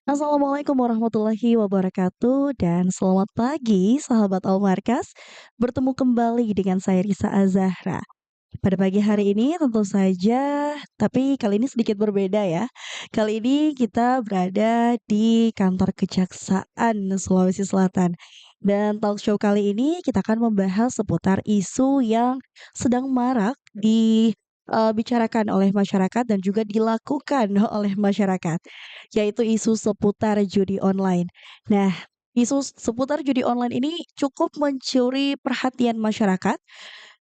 Assalamualaikum warahmatullahi wabarakatuh dan selamat pagi sahabat Almarkas. Bertemu kembali dengan saya Risa Azahra. Pada pagi hari ini tentu saja, tapi kali ini sedikit berbeda ya. Kali ini kita berada di kantor Kejaksaan Sulawesi Selatan. Dan talk show kali ini kita akan membahas seputar isu yang sedang marak dibicarakan oleh masyarakat dan juga dilakukan oleh masyarakat, yaitu isu seputar judi online. Nah, isu seputar judi online ini cukup mencuri perhatian masyarakat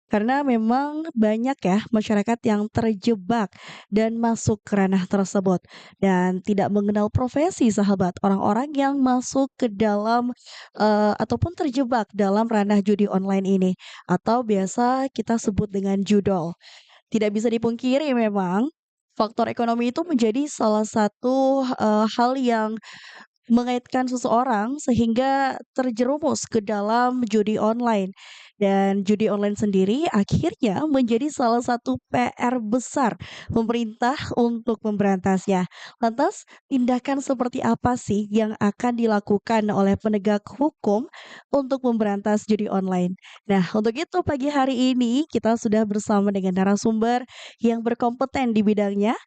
karena memang banyak ya masyarakat yang terjebak dan masuk ke ranah tersebut dan tidak mengenal profesi sahabat orang-orang yang masuk ke dalam ataupun terjebak dalam ranah judi online ini atau biasa kita sebut dengan judol. Tidak bisa dipungkiri memang faktor ekonomi itu menjadi salah satu hal yang mengaitkan seseorang sehingga terjerumus ke dalam judi online. Dan judi online sendiri akhirnya menjadi salah satu PR besar pemerintah untuk memberantasnya. Lantas, tindakan seperti apa sih yang akan dilakukan oleh penegak hukum untuk memberantas judi online? Nah, untuk itu pagi hari ini kita sudah bersama dengan narasumber yang berkompeten di bidangnya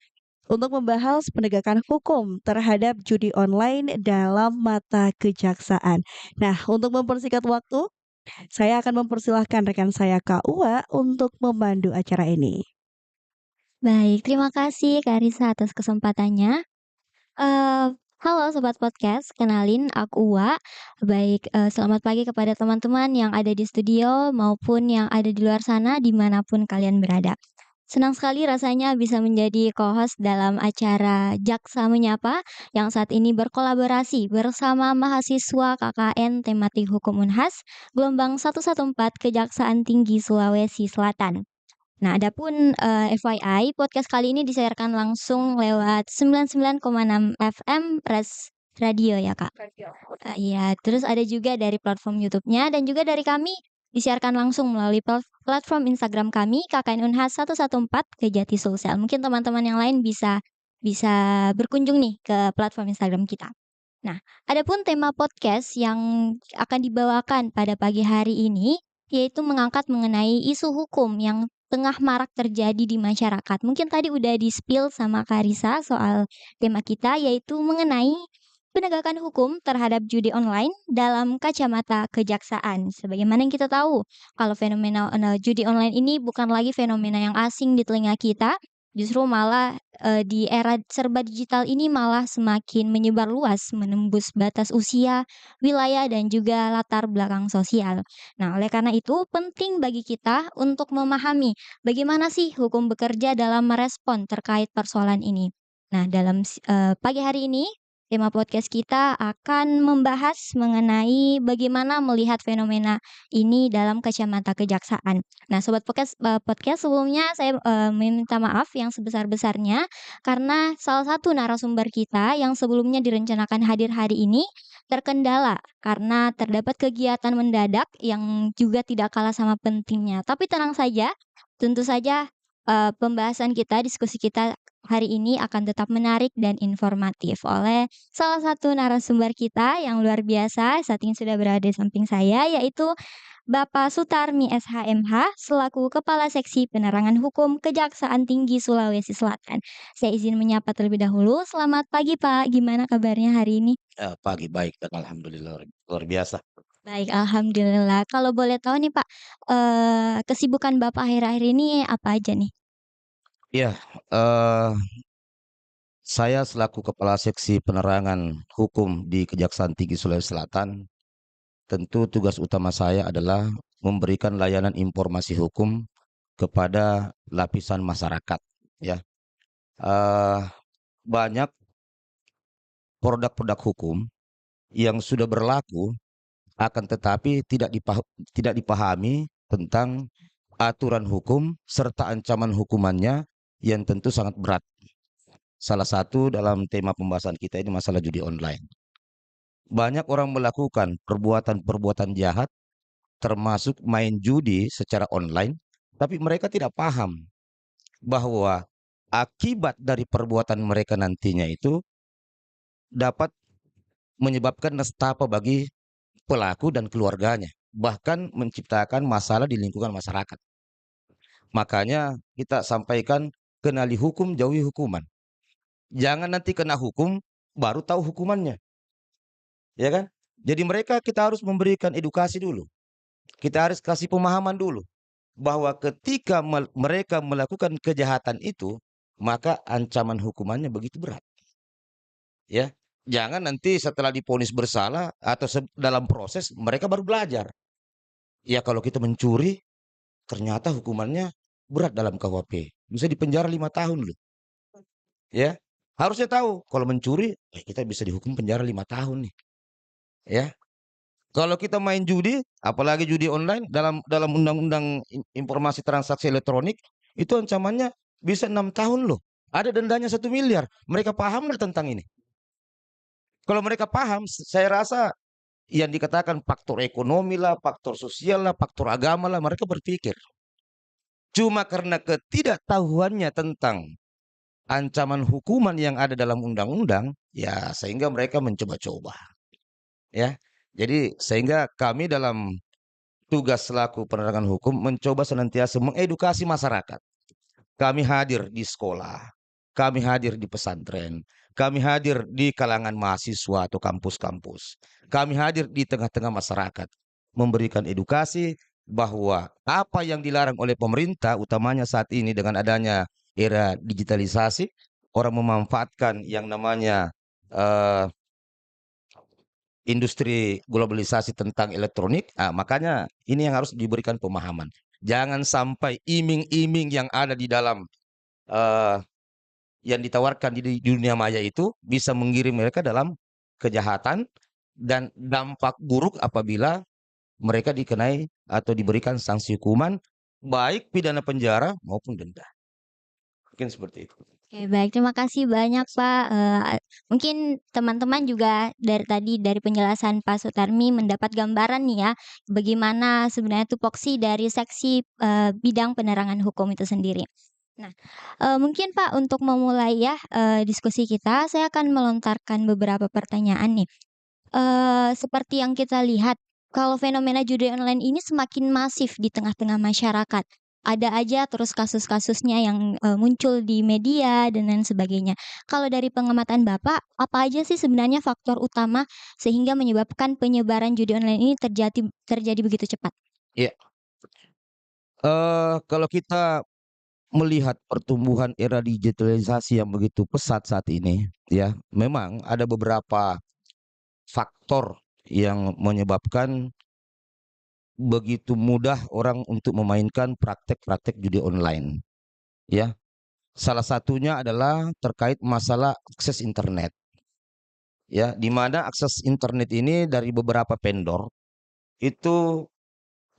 untuk membahas penegakan hukum terhadap judi online dalam mata kejaksaan. Nah, untuk mempersingkat waktu, saya akan mempersilahkan rekan saya Kak Ua untuk memandu acara ini. Baik, terima kasih Kak Risa atas kesempatannya. Halo Sobat Podcast, kenalin aku Uwa. Baik, selamat pagi kepada teman-teman yang ada di studio maupun yang ada di luar sana dimanapun kalian berada. Senang sekali rasanya bisa menjadi co-host dalam acara Jaksa Menyapa yang saat ini berkolaborasi bersama mahasiswa KKN Tematik Hukum Unhas gelombang 114 Kejaksaan Tinggi Sulawesi Selatan. Nah, adapun, FYI, podcast kali ini disiarkan langsung lewat 99,6 FM Radio ya, Kak? Iya, terus ada juga dari platform YouTube-nya dan juga dari kami disiarkan langsung melalui platform Instagram kami KKN Unhas 114 Kejati Sulsel. Mungkin teman-teman yang lain bisa bisa berkunjung nih ke platform Instagram kita. Nah, adapun tema podcast yang akan dibawakan pada pagi hari ini, yaitu mengangkat mengenai isu hukum yang tengah marak terjadi di masyarakat. Mungkin tadi udah di-spill sama Karisa soal tema kita, yaitu mengenai penegakan hukum terhadap judi online dalam kacamata kejaksaan. Sebagaimana yang kita tahu, kalau fenomena judi online ini bukan lagi fenomena yang asing di telinga kita, justru malah di era serba digital ini malah semakin menyebar luas, menembus batas usia, wilayah, dan juga latar belakang sosial. Nah, oleh karena itu penting bagi kita untuk memahami bagaimana sih hukum bekerja dalam merespon terkait persoalan ini. Nah, dalam pagi hari ini tema podcast kita akan membahas mengenai bagaimana melihat fenomena ini dalam kacamata kejaksaan. Nah, sobat podcast sebelumnya saya, meminta maaf yang sebesar-besarnya karena salah satu narasumber kita yang sebelumnya direncanakan hadir hari ini terkendala karena terdapat kegiatan mendadak yang juga tidak kalah sama pentingnya. Tapi tenang saja, tentu saja, pembahasan kita, diskusi kita hari ini akan tetap menarik dan informatif oleh salah satu narasumber kita yang luar biasa saat ini sudah berada di samping saya, yaitu Bapak Sutarmi SHMH selaku Kepala Seksi Penerangan Hukum Kejaksaan Tinggi Sulawesi Selatan. Saya izin menyapa terlebih dahulu. Selamat pagi, Pak. Gimana kabarnya hari ini? Pagi baik dan alhamdulillah luar biasa. Baik, alhamdulillah. Kalau boleh tahu nih, Pak, kesibukan Bapak akhir-akhir ini apa aja nih? Iya, eee, saya selaku Kepala Seksi Penerangan Hukum di Kejaksaan Tinggi Sulawesi Selatan, tentu tugas utama saya adalah memberikan layanan informasi hukum kepada lapisan masyarakat, ya. Eee, Banyak produk-produk hukum yang sudah berlaku, akan tetapi tidak dipahami tentang aturan hukum serta ancaman hukumannya yang tentu sangat berat. Salah satu dalam tema pembahasan kita ini masalah judi online. Banyak orang melakukan perbuatan-perbuatan jahat termasuk main judi secara online, tapi mereka tidak paham bahwa akibat dari perbuatan mereka nantinya itu dapat menyebabkan nestapa bagi pelaku dan keluarganya, bahkan menciptakan masalah di lingkungan masyarakat. Makanya kita sampaikan, kenali hukum, jauhi hukuman. Jangan nanti kena hukum baru tahu hukumannya, ya kan? Jadi mereka kita harus memberikan edukasi dulu. Kita harus kasih pemahaman dulu bahwa ketika mereka melakukan kejahatan itu, maka ancaman hukumannya begitu berat. Ya, jangan nanti setelah divonis bersalah atau dalam proses mereka baru belajar. Ya kalau kita mencuri, ternyata hukumannya berat dalam KUHP. Bisa dipenjara 5 tahun loh. Ya, harusnya tahu kalau mencuri, kita bisa dihukum penjara 5 tahun nih. Ya, kalau kita main judi, apalagi judi online, dalam undang-undang informasi transaksi elektronik, itu ancamannya bisa 6 tahun loh. Ada dendanya 1 miliar. Mereka paham nggak tentang ini? Kalau mereka paham, saya rasa yang dikatakan faktor ekonomi lah, faktor sosial lah, faktor agama lah, mereka berpikir. Cuma karena ketidaktahuannya tentang ancaman hukuman yang ada dalam undang-undang, ya sehingga mereka mencoba-coba. Ya, jadi sehingga kami dalam tugas selaku penerangan hukum mencoba senantiasa mengedukasi masyarakat. Kami hadir di sekolah, kami hadir di pesantren, kami hadir di kalangan mahasiswa atau kampus-kampus, kami hadir di tengah-tengah masyarakat, memberikan edukasi bahwa apa yang dilarang oleh pemerintah, utamanya saat ini dengan adanya era digitalisasi, orang memanfaatkan yang namanya eh, industri globalisasi tentang elektronik, makanya ini yang harus diberikan pemahaman. Jangan sampai iming-iming yang ada di dalam eh, yang ditawarkan di dunia maya itu bisa mengirim mereka dalam kejahatan dan dampak buruk apabila mereka dikenai atau diberikan sanksi hukuman, baik pidana penjara maupun denda. Mungkin seperti itu. Oke, baik. Terima kasih banyak, Pak. Mungkin teman-teman juga dari tadi dari penjelasan Pak Sutarmi mendapat gambaran nih ya, bagaimana sebenarnya tupoksi dari seksi, bidang penerangan hukum itu sendiri. Nah, mungkin Pak untuk memulai ya, diskusi kita, saya akan melontarkan beberapa pertanyaan nih. Seperti yang kita lihat, kalau fenomena judi online ini semakin masif di tengah-tengah masyarakat. Ada aja terus kasus-kasusnya yang, muncul di media dan lain sebagainya. Kalau dari pengamatan Bapak, apa aja sih sebenarnya faktor utama sehingga menyebabkan penyebaran judi online ini terjadi terjadi begitu cepat? Iya, kalau kita melihat pertumbuhan era digitalisasi yang begitu pesat saat ini, ya, memang ada beberapa faktor yang menyebabkan begitu mudah orang untuk memainkan praktek-praktek judi online, ya. Salah satunya adalah terkait masalah akses internet, ya, di mana akses internet ini dari beberapa vendor itu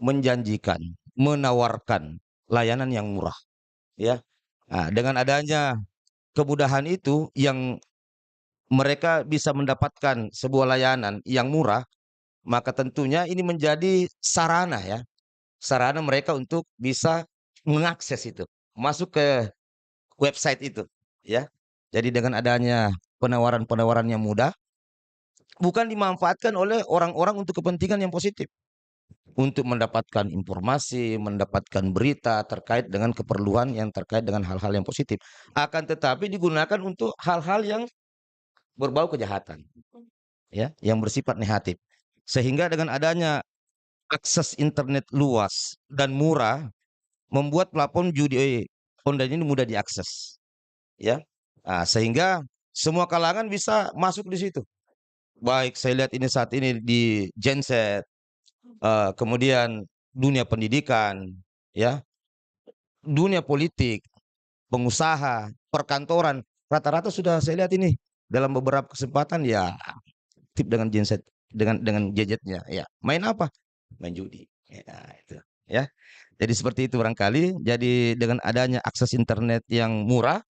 menjanjikan, menawarkan layanan yang murah, ya. Nah, dengan adanya kemudahan itu yang mereka bisa mendapatkan sebuah layanan yang murah, maka tentunya ini menjadi sarana ya, sarana mereka untuk bisa mengakses itu, masuk ke website itu, ya. Jadi dengan adanya penawaran-penawaran yang mudah, bukan dimanfaatkan oleh orang-orang untuk kepentingan yang positif, untuk mendapatkan informasi, mendapatkan berita terkait dengan keperluan yang terkait dengan hal-hal yang positif. Akan tetapi digunakan untuk hal-hal yang berbau kejahatan, ya, yang bersifat negatif. Sehingga dengan adanya akses internet luas dan murah membuat platform judi online ini mudah diakses, ya. Nah, sehingga semua kalangan bisa masuk di situ. Baik saya lihat ini saat ini di genset, kemudian dunia pendidikan, ya, dunia politik, pengusaha, perkantoran, rata-rata sudah saya lihat ini dalam beberapa kesempatan ya aktif dengan genset, dengan gadgetnya, ya. Main apa? Main judi. Ya, itu, ya. Jadi seperti itu barangkali. Jadi dengan adanya akses internet yang murah,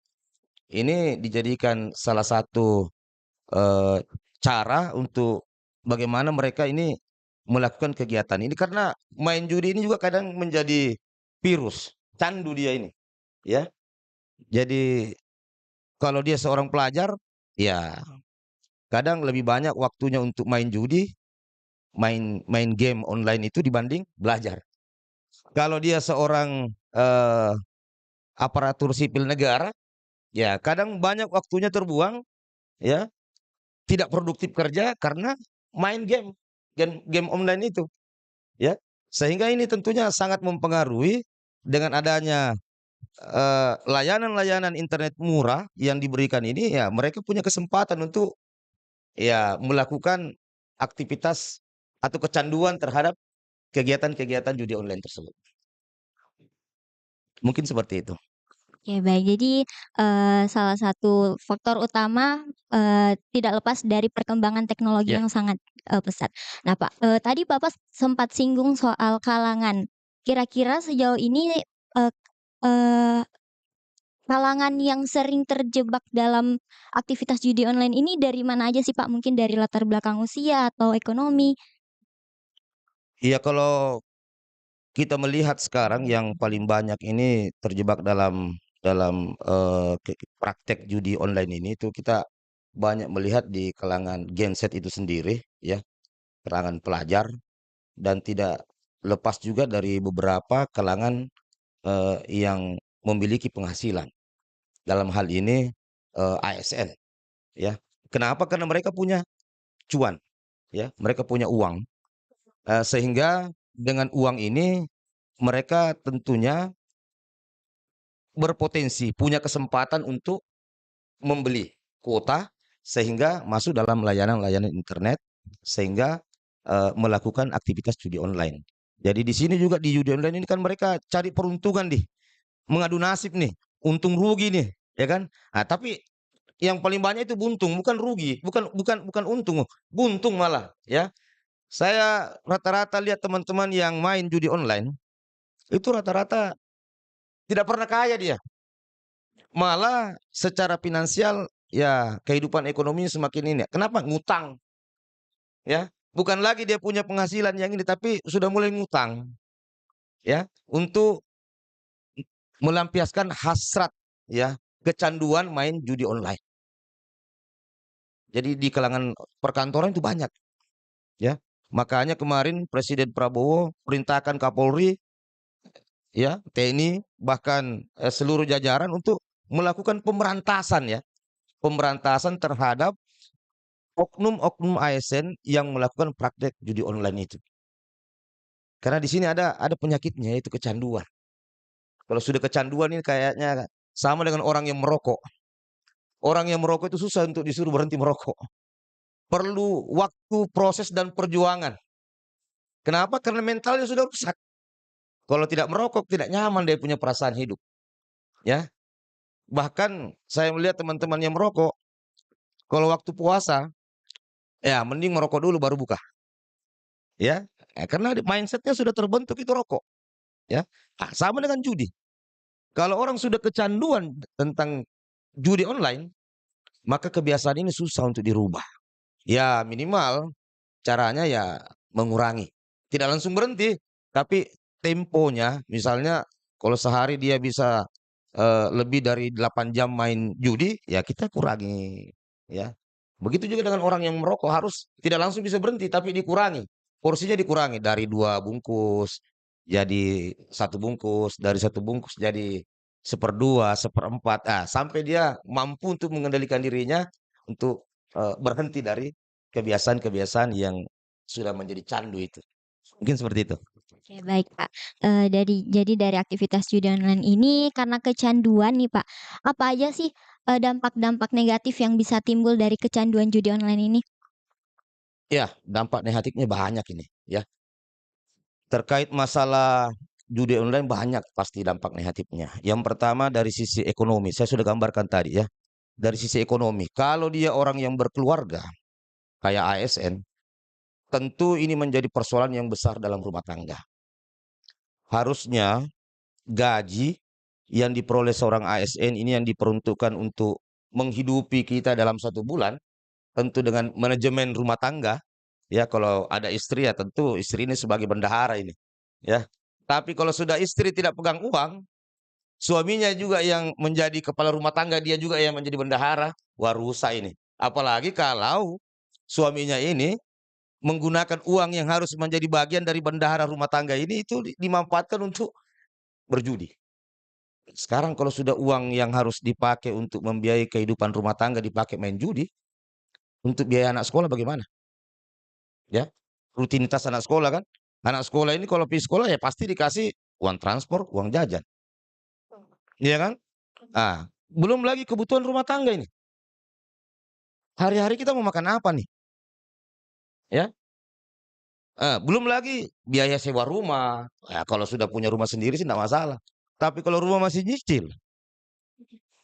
ini dijadikan salah satu eh, cara untuk bagaimana mereka ini melakukan kegiatan ini, karena main judi ini juga kadang menjadi virus, candu dia ini, ya. Jadi kalau dia seorang pelajar, ya kadang lebih banyak waktunya untuk main judi, main main game online itu dibanding belajar. Kalau dia seorang, aparatur sipil negara, ya kadang banyak waktunya terbuang, ya, tidak produktif kerja karena main game online itu, ya. Sehingga ini tentunya sangat mempengaruhi dengan adanya, layanan-layanan internet murah yang diberikan ini, ya mereka punya kesempatan untuk, ya melakukan aktivitas atau kecanduan terhadap kegiatan-kegiatan judi online tersebut. Mungkin seperti itu. Oke, baik. Jadi, salah satu faktor utama, tidak lepas dari perkembangan teknologi Ya. yang sangat, pesat. Nah, Pak, tadi Bapak sempat singgung soal kalangan. Kira-kira sejauh ini, eee eee, kalangan yang sering terjebak dalam aktivitas judi online ini dari mana aja sih, Pak? Mungkin dari latar belakang usia atau ekonomi? Iya, kalau kita melihat sekarang yang paling banyak ini terjebak dalam, praktek judi online ini itu kita banyak melihat di kalangan Gen Z itu sendiri, ya, kalangan pelajar, dan tidak lepas juga dari beberapa kalangan, yang memiliki penghasilan. Dalam hal ini, ASN, ya. Kenapa? Karena mereka punya cuan, ya, mereka punya uang, sehingga dengan uang ini mereka tentunya berpotensi, punya kesempatan untuk membeli kuota sehingga masuk dalam layanan-layanan internet, sehingga, melakukan aktivitas judi online. Jadi di sini juga di judi online ini kan mereka cari peruntungan nih, mengadu nasib nih, untung rugi nih, ya kan? Nah, tapi yang paling banyak itu buntung, bukan rugi, bukan untung, buntung malah, ya. Saya rata-rata lihat teman-teman yang main judi online, itu rata-rata tidak pernah kaya dia. Malah secara finansial, ya kehidupan ekonominya semakin ini. Kenapa? Ngutang, ya. Bukan lagi dia punya penghasilan yang ini, tapi sudah mulai ngutang, ya, untuk melampiaskan hasrat, ya, kecanduan main judi online. Jadi di kalangan perkantoran itu banyak, ya. Makanya kemarin Presiden Prabowo perintahkan Kapolri, ya, TNI, bahkan, seluruh jajaran untuk melakukan pemberantasan, ya, pemberantasan terhadap oknum-oknum ASN yang melakukan praktek judi online itu. Karena di sini ada penyakitnya, yaitu kecanduan. Kalau sudah kecanduan ini kayaknya sama dengan orang yang merokok. Orang yang merokok itu susah untuk disuruh berhenti merokok. Perlu waktu, proses, dan perjuangan. Kenapa? Karena mentalnya sudah rusak. Kalau tidak merokok, tidak nyaman dia punya perasaan hidup, ya. Bahkan saya melihat teman-teman yang merokok, kalau waktu puasa, ya mending merokok dulu baru buka, ya. Karena mindset-nya sudah terbentuk itu rokok, ya. Sama dengan judi. Kalau orang sudah kecanduan tentang judi online, maka kebiasaan ini susah untuk dirubah. Ya minimal caranya ya mengurangi. Tidak langsung berhenti, tapi temponya misalnya kalau sehari dia bisa, lebih dari 8 jam main judi, ya kita kurangi, ya. Begitu juga dengan orang yang merokok, harus tidak langsung bisa berhenti, tapi dikurangi. Porsinya dikurangi dari 2 bungkus jadi 1 bungkus, dari 1 bungkus jadi 1/2, 1/4, sampai dia mampu untuk mengendalikan dirinya untuk, berhenti dari kebiasaan-kebiasaan yang sudah menjadi candu itu. Mungkin seperti itu. Oke, baik, Pak. Jadi dari aktivitas judi online ini karena kecanduan nih, Pak, apa aja sih, dampak-dampak negatif yang bisa timbul dari kecanduan judi online ini? Ya, dampak negatifnya banyak ini, ya. Terkait masalah judi online banyak pasti dampak negatifnya. Yang pertama dari sisi ekonomi, saya sudah gambarkan tadi, ya. Dari sisi ekonomi, kalau dia orang yang berkeluarga, kayak ASN, tentu ini menjadi persoalan yang besar dalam rumah tangga. Harusnya gaji yang diperoleh seorang ASN ini yang diperuntukkan untuk menghidupi kita dalam 1 bulan, tentu dengan manajemen rumah tangga, ya kalau ada istri ya tentu istri ini sebagai bendahara ini, ya. Tapi kalau sudah istri tidak pegang uang, suaminya juga yang menjadi kepala rumah tangga, dia juga yang menjadi bendahara, wah rusak ini. Apalagi kalau suaminya ini menggunakan uang yang harus menjadi bagian dari bendahara rumah tangga ini itu dimanfaatkan untuk berjudi. Sekarang kalau sudah uang yang harus dipakai untuk membiayai kehidupan rumah tangga dipakai main judi, untuk biaya anak sekolah bagaimana? Ya, rutinitas anak sekolah kan. Anak sekolah ini kalau pergi sekolah ya pasti dikasih uang transport, uang jajan. Iya kan? Ah, belum lagi kebutuhan rumah tangga ini. Hari-hari kita mau makan apa nih? Ya, belum lagi biaya sewa rumah. Ya, kalau sudah punya rumah sendiri sih enggak masalah. Tapi kalau rumah masih nyicil,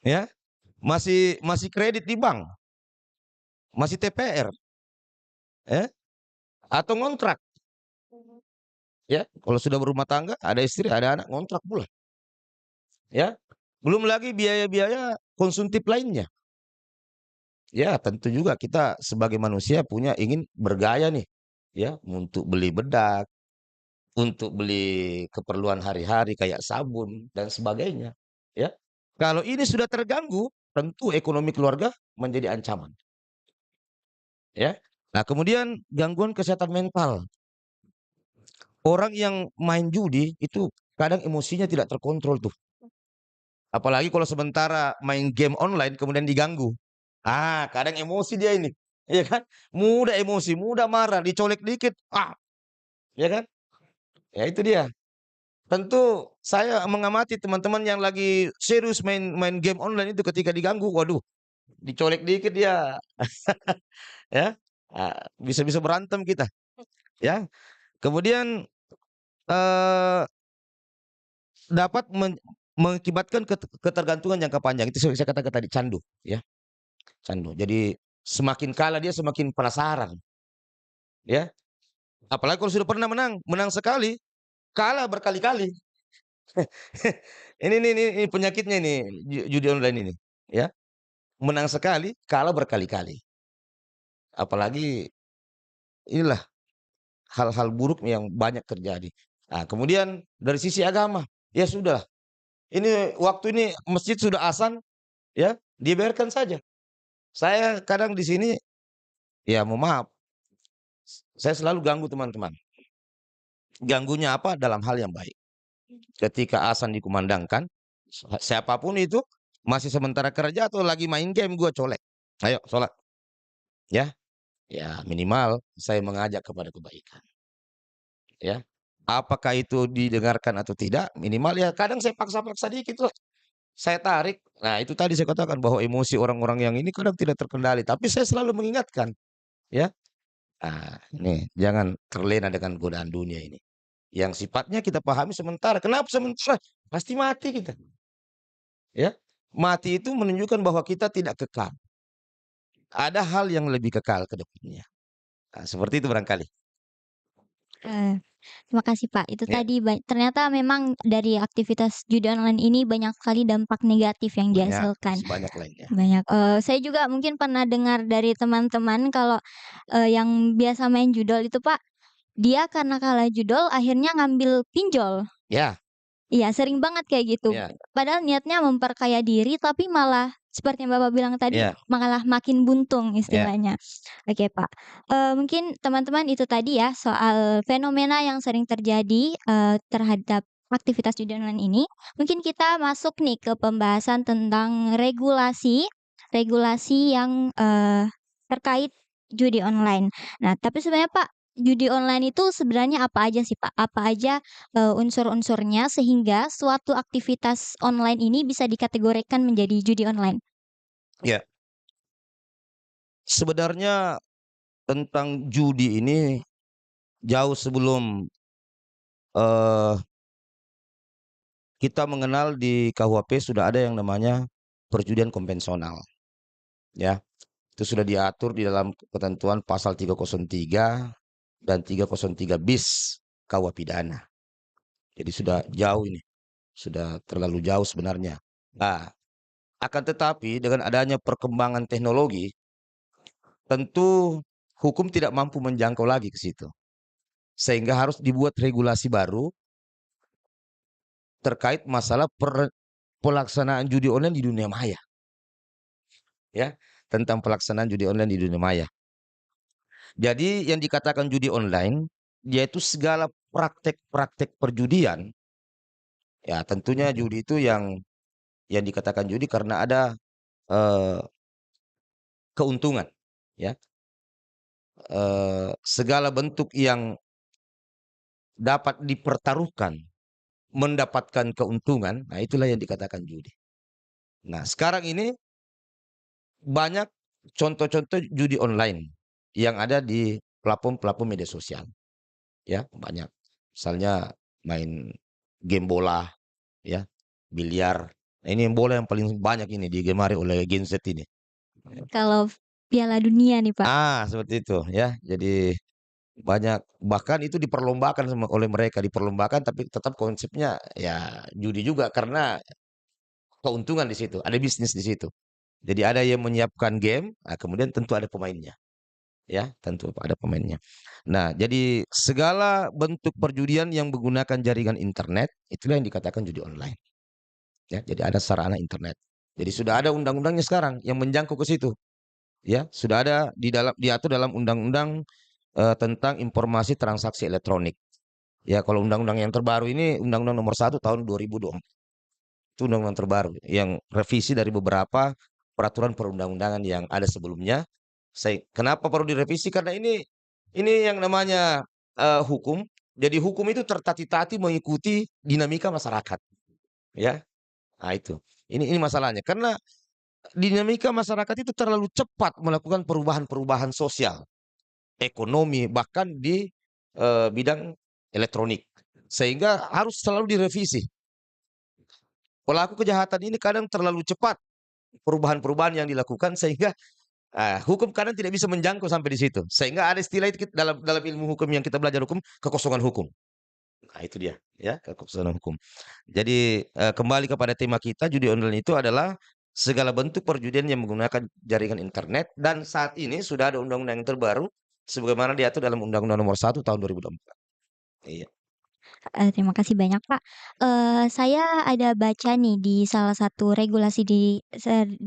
ya, masih kredit di bank, masih TPR, ya, atau ngontrak, ya. Kalau sudah berumah tangga, ada istri, ada anak, ngontrak pula, ya. Belum lagi biaya-biaya konsumtif lainnya. Ya, tentu juga kita sebagai manusia punya ingin bergaya nih, ya, untuk beli bedak, untuk beli keperluan hari-hari kayak sabun dan sebagainya, ya. Kalau ini sudah terganggu, tentu ekonomi keluarga menjadi ancaman, ya. Nah, kemudian gangguan kesehatan mental. Orang yang main judi itu kadang emosinya tidak terkontrol tuh. Apalagi kalau sementara main game online kemudian diganggu. Kadang emosi dia ini, ya kan? Mudah emosi, mudah marah, dicolek dikit, ya kan? Ya itu dia. Tentu saya mengamati teman-teman yang lagi serius main main game online itu ketika diganggu, waduh, dicolek dikit dia, ya, bisa-bisa berantem kita, ya. Kemudian, eee, dapat mengakibatkan ketergantungan jangka panjang, itu saya katakan tadi candu, ya, candu. Jadi semakin kalah dia semakin penasaran, ya. Apalagi kalau sudah pernah menang, menang sekali, kalah berkali-kali. Ini penyakitnya ini, judi online ini, ya. Menang sekali, kalah berkali-kali. Apalagi inilah hal-hal buruk yang banyak terjadi. Kemudian dari sisi agama, ya sudah, ini waktu ini masjid sudah azan, ya, dibiarkan saja. Saya kadang di sini, ya mohon maaf, saya selalu ganggu teman-teman. Ganggunya apa? Dalam hal yang baik. Ketika azan dikumandangkan, siapapun itu, masih sementara kerja atau lagi main game, gua colek. Ayo sholat, ya. Ya minimal saya mengajak kepada kebaikan, ya. Apakah itu didengarkan atau tidak, minimal ya kadang saya paksa-paksa dikit lah, saya tarik. Nah itu tadi saya katakan bahwa emosi orang-orang yang ini kadang tidak terkendali, tapi saya selalu mengingatkan, ya. Ini jangan terlena dengan godaan dunia ini. Yang sifatnya kita pahami sementara. Kenapa sementara? Pasti mati kita, ya. Mati itu menunjukkan bahwa kita tidak kekal. Ada hal yang lebih kekal ke depannya. Seperti itu barangkali. Eee, Terima kasih, Pak. Itu Ya, tadi ternyata memang dari aktivitas judi online ini banyak sekali dampak negatif yang banyak, dihasilkan. masih banyak lainnya. Banyak, saya juga mungkin pernah dengar dari teman-teman kalau, yang biasa main judol itu, Pak, dia karena kalah judol akhirnya ngambil pinjol. Ya, Iya, sering banget kayak gitu. ya, Padahal niatnya memperkaya diri, tapi malah seperti yang Bapak bilang tadi, ya, malah makin buntung ya, istilahnya. Oke, Pak. Mungkin teman-teman itu tadi ya, soal fenomena yang sering terjadi, terhadap aktivitas judi online ini. Mungkin kita masuk nih ke pembahasan tentang regulasi, regulasi yang, terkait judi online. Nah, tapi sebenarnya, Pak, judi online itu sebenarnya apa aja sih, Pak? Apa aja unsur-unsurnya sehingga suatu aktivitas online ini bisa dikategorikan menjadi judi online. ya. Sebenarnya tentang judi ini jauh sebelum, eee, kita mengenal di KUHP sudah ada yang namanya perjudian konvensional, ya. Itu sudah diatur di dalam ketentuan pasal 303 dan 303 bis KUH pidana. Jadi sudah jauh ini, sudah terlalu jauh sebenarnya. Nah, akan tetapi dengan adanya perkembangan teknologi, tentu hukum tidak mampu menjangkau lagi ke situ. Sehingga harus dibuat regulasi baru terkait masalah pelaksanaan judi online di dunia maya, ya. tentang pelaksanaan judi online di dunia maya. Jadi yang dikatakan judi online, yaitu segala praktek-praktek perjudian, ya tentunya judi itu yang dikatakan judi karena ada eh, keuntungan, ya. Segala bentuk yang dapat dipertaruhkan mendapatkan keuntungan, nah itulah yang dikatakan judi. Nah, sekarang ini banyak contoh-contoh judi online yang ada di platform-platform media sosial, ya banyak. Misalnya main game bola, ya, biliar. Nah, ini yang bola yang paling banyak ini digemari oleh Gen Z ini. Kalau Piala Dunia nih, Pak. Seperti itu ya. Jadi banyak, bahkan itu diperlombakan oleh mereka, diperlombakan tapi tetap konsepnya ya judi juga karena keuntungan di situ, ada bisnis di situ. Jadi ada yang menyiapkan game, nah kemudian tentu ada pemainnya, ya, tentu ada pemainnya. Nah, jadi segala bentuk perjudian yang menggunakan jaringan internet, itulah yang dikatakan judi online. Ya, jadi ada sarana internet. Jadi sudah ada undang-undangnya sekarang yang menjangkau ke situ. Ya, sudah ada diatur dalam undang-undang tentang informasi transaksi elektronik. Ya, kalau undang-undang yang terbaru ini Undang-Undang Nomor 1 tahun 2024. Itu undang-undang terbaru yang revisi dari beberapa peraturan perundang-undangan yang ada sebelumnya. Kenapa perlu direvisi? Karena ini yang namanya hukum. Jadi hukum itu tertati-tati mengikuti dinamika masyarakat, ya. Nah, itu. Ini masalahnya. Karena dinamika masyarakat itu terlalu cepat melakukan perubahan-perubahan sosial, ekonomi, bahkan di bidang elektronik. Sehingga harus selalu direvisi. Pelaku kejahatan ini kadang terlalu cepat perubahan-perubahan yang dilakukan sehingga hukum kadang tidak bisa menjangkau sampai di situ. Sehingga ada istilah itu dalam dalam ilmu hukum yang kita belajar hukum, kekosongan hukum. Nah, itu dia, ya, kekosongan hukum. Jadi kembali kepada tema kita, judi online itu adalah segala bentuk perjudian yang menggunakan jaringan internet, dan saat ini sudah ada undang-undang yang terbaru sebagaimana diatur dalam Undang-Undang Nomor 1 tahun 2024. Iya. Terima kasih banyak, Pak. Saya ada baca nih di salah satu regulasi di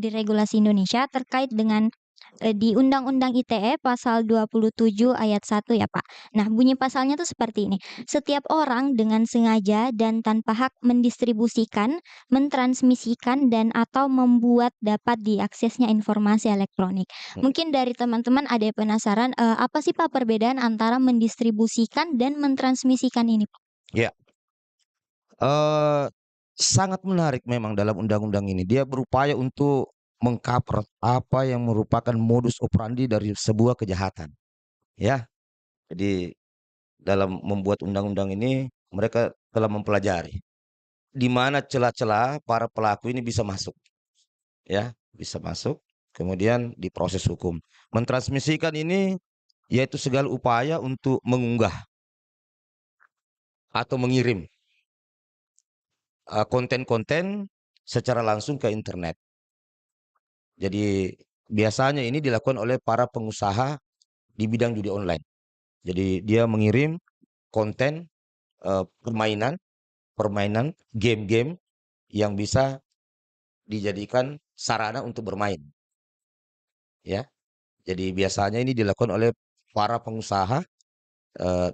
regulasi Indonesia terkait dengan, di Undang-Undang ITE pasal 27 ayat 1 ya, Pak. Nah, bunyi pasalnya tuh seperti ini, "Setiap orang dengan sengaja dan tanpa hak mendistribusikan, mentransmisikan, dan atau membuat dapat diaksesnya informasi elektronik." Mungkin dari teman-teman ada yang penasaran, apa sih, Pak, perbedaan antara mendistribusikan dan mentransmisikan ini, Pak? Ya, sangat menarik memang dalam undang-undang ini. Dia berupaya untuk meng-cover apa yang merupakan modus operandi dari sebuah kejahatan, ya. Jadi dalam membuat undang-undang ini mereka telah mempelajari di mana celah-celah para pelaku ini bisa masuk, ya, bisa masuk, kemudian diproses hukum. Mentransmisikan ini yaitu segala upaya untuk mengunggah atau mengirim konten-konten secara langsung ke internet. Jadi biasanya ini dilakukan oleh para pengusaha di bidang judi online. Jadi dia mengirim konten permainan, game-game yang bisa dijadikan sarana untuk bermain, ya. Jadi biasanya ini dilakukan oleh para pengusaha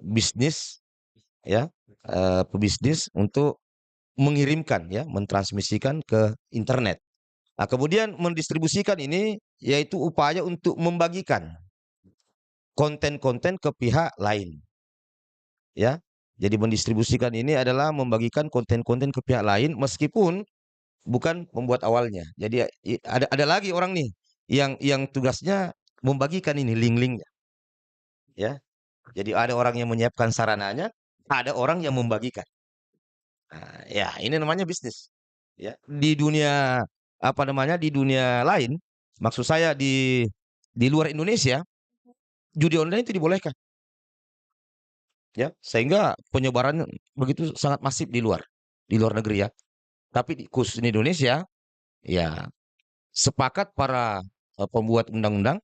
bisnis, ya, pebisnis untuk mengirimkan, ya, mentransmisikan ke internet. Nah, kemudian mendistribusikan ini yaitu upaya untuk membagikan konten-konten ke pihak lain, ya. Jadi mendistribusikan ini adalah membagikan konten-konten ke pihak lain meskipun bukan pembuat awalnya. Jadi ada lagi orang nih yang tugasnya membagikan ini link-linknya, ya. Jadi ada orang yang menyiapkan sarananya, ada orang yang membagikan. Nah, ya ini namanya bisnis, ya. Di dunia apa namanya? Di dunia lain, maksud saya di luar Indonesia, judi online itu dibolehkan, ya. Sehingga penyebarannya begitu sangat masif di luar negeri, ya. Tapi khusus di Indonesia, ya, sepakat para pembuat undang-undang,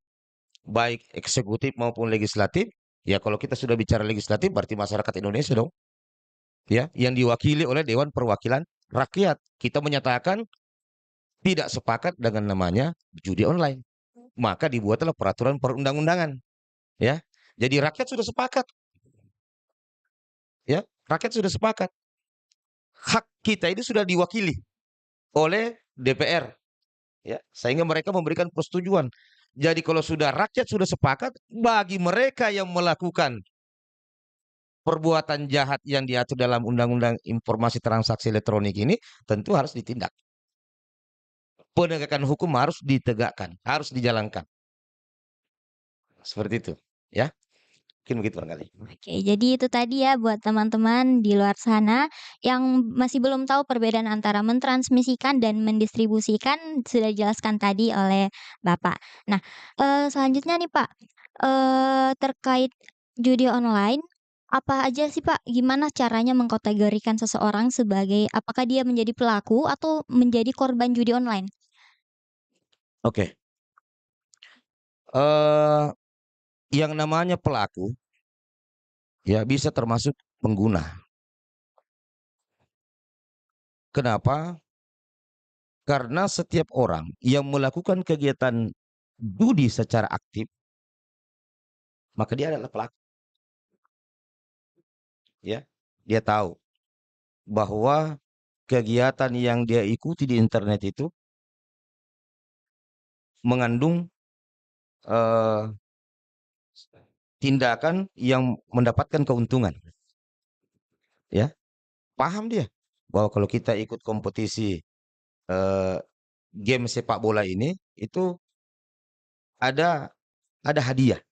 baik eksekutif maupun legislatif. Ya, kalau kita sudah bicara legislatif, berarti masyarakat Indonesia dong, ya, yang diwakili oleh Dewan Perwakilan Rakyat. Kita menyatakan tidak sepakat dengan namanya judi online. maka dibuatlah peraturan perundang-undangan, ya. Jadi rakyat sudah sepakat, ya, rakyat sudah sepakat. Hak kita ini sudah diwakili oleh DPR, ya, sehingga mereka memberikan persetujuan. Jadi kalau sudah rakyat sudah sepakat, bagi mereka yang melakukan perbuatan jahat yang diatur dalam Undang-Undang Informasi Transaksi Elektronik ini tentu harus ditindak. Penegakan hukum harus ditegakkan, harus dijalankan. Seperti itu, ya. Mungkin begitu barangkali. Oke, jadi itu tadi ya buat teman-teman di luar sana yang masih belum tahu perbedaan antara mentransmisikan dan mendistribusikan sudah dijelaskan tadi oleh Bapak. Nah, selanjutnya nih Pak, terkait judi online, apa aja sih Pak, gimana caranya mengkategorikan seseorang sebagai apakah dia menjadi pelaku atau menjadi korban judi online? Oke. Eh, yang namanya pelaku, ya, bisa termasuk pengguna. Kenapa? Karena setiap orang yang melakukan kegiatan judi secara aktif, maka dia adalah pelaku, ya. Dia tahu bahwa kegiatan yang dia ikuti di internet itu mengandung eh, tindakan yang mendapatkan keuntungan, ya. Paham dia bahwa kalau kita ikut kompetisi eh, game sepak bola ini itu ada ada hadiah,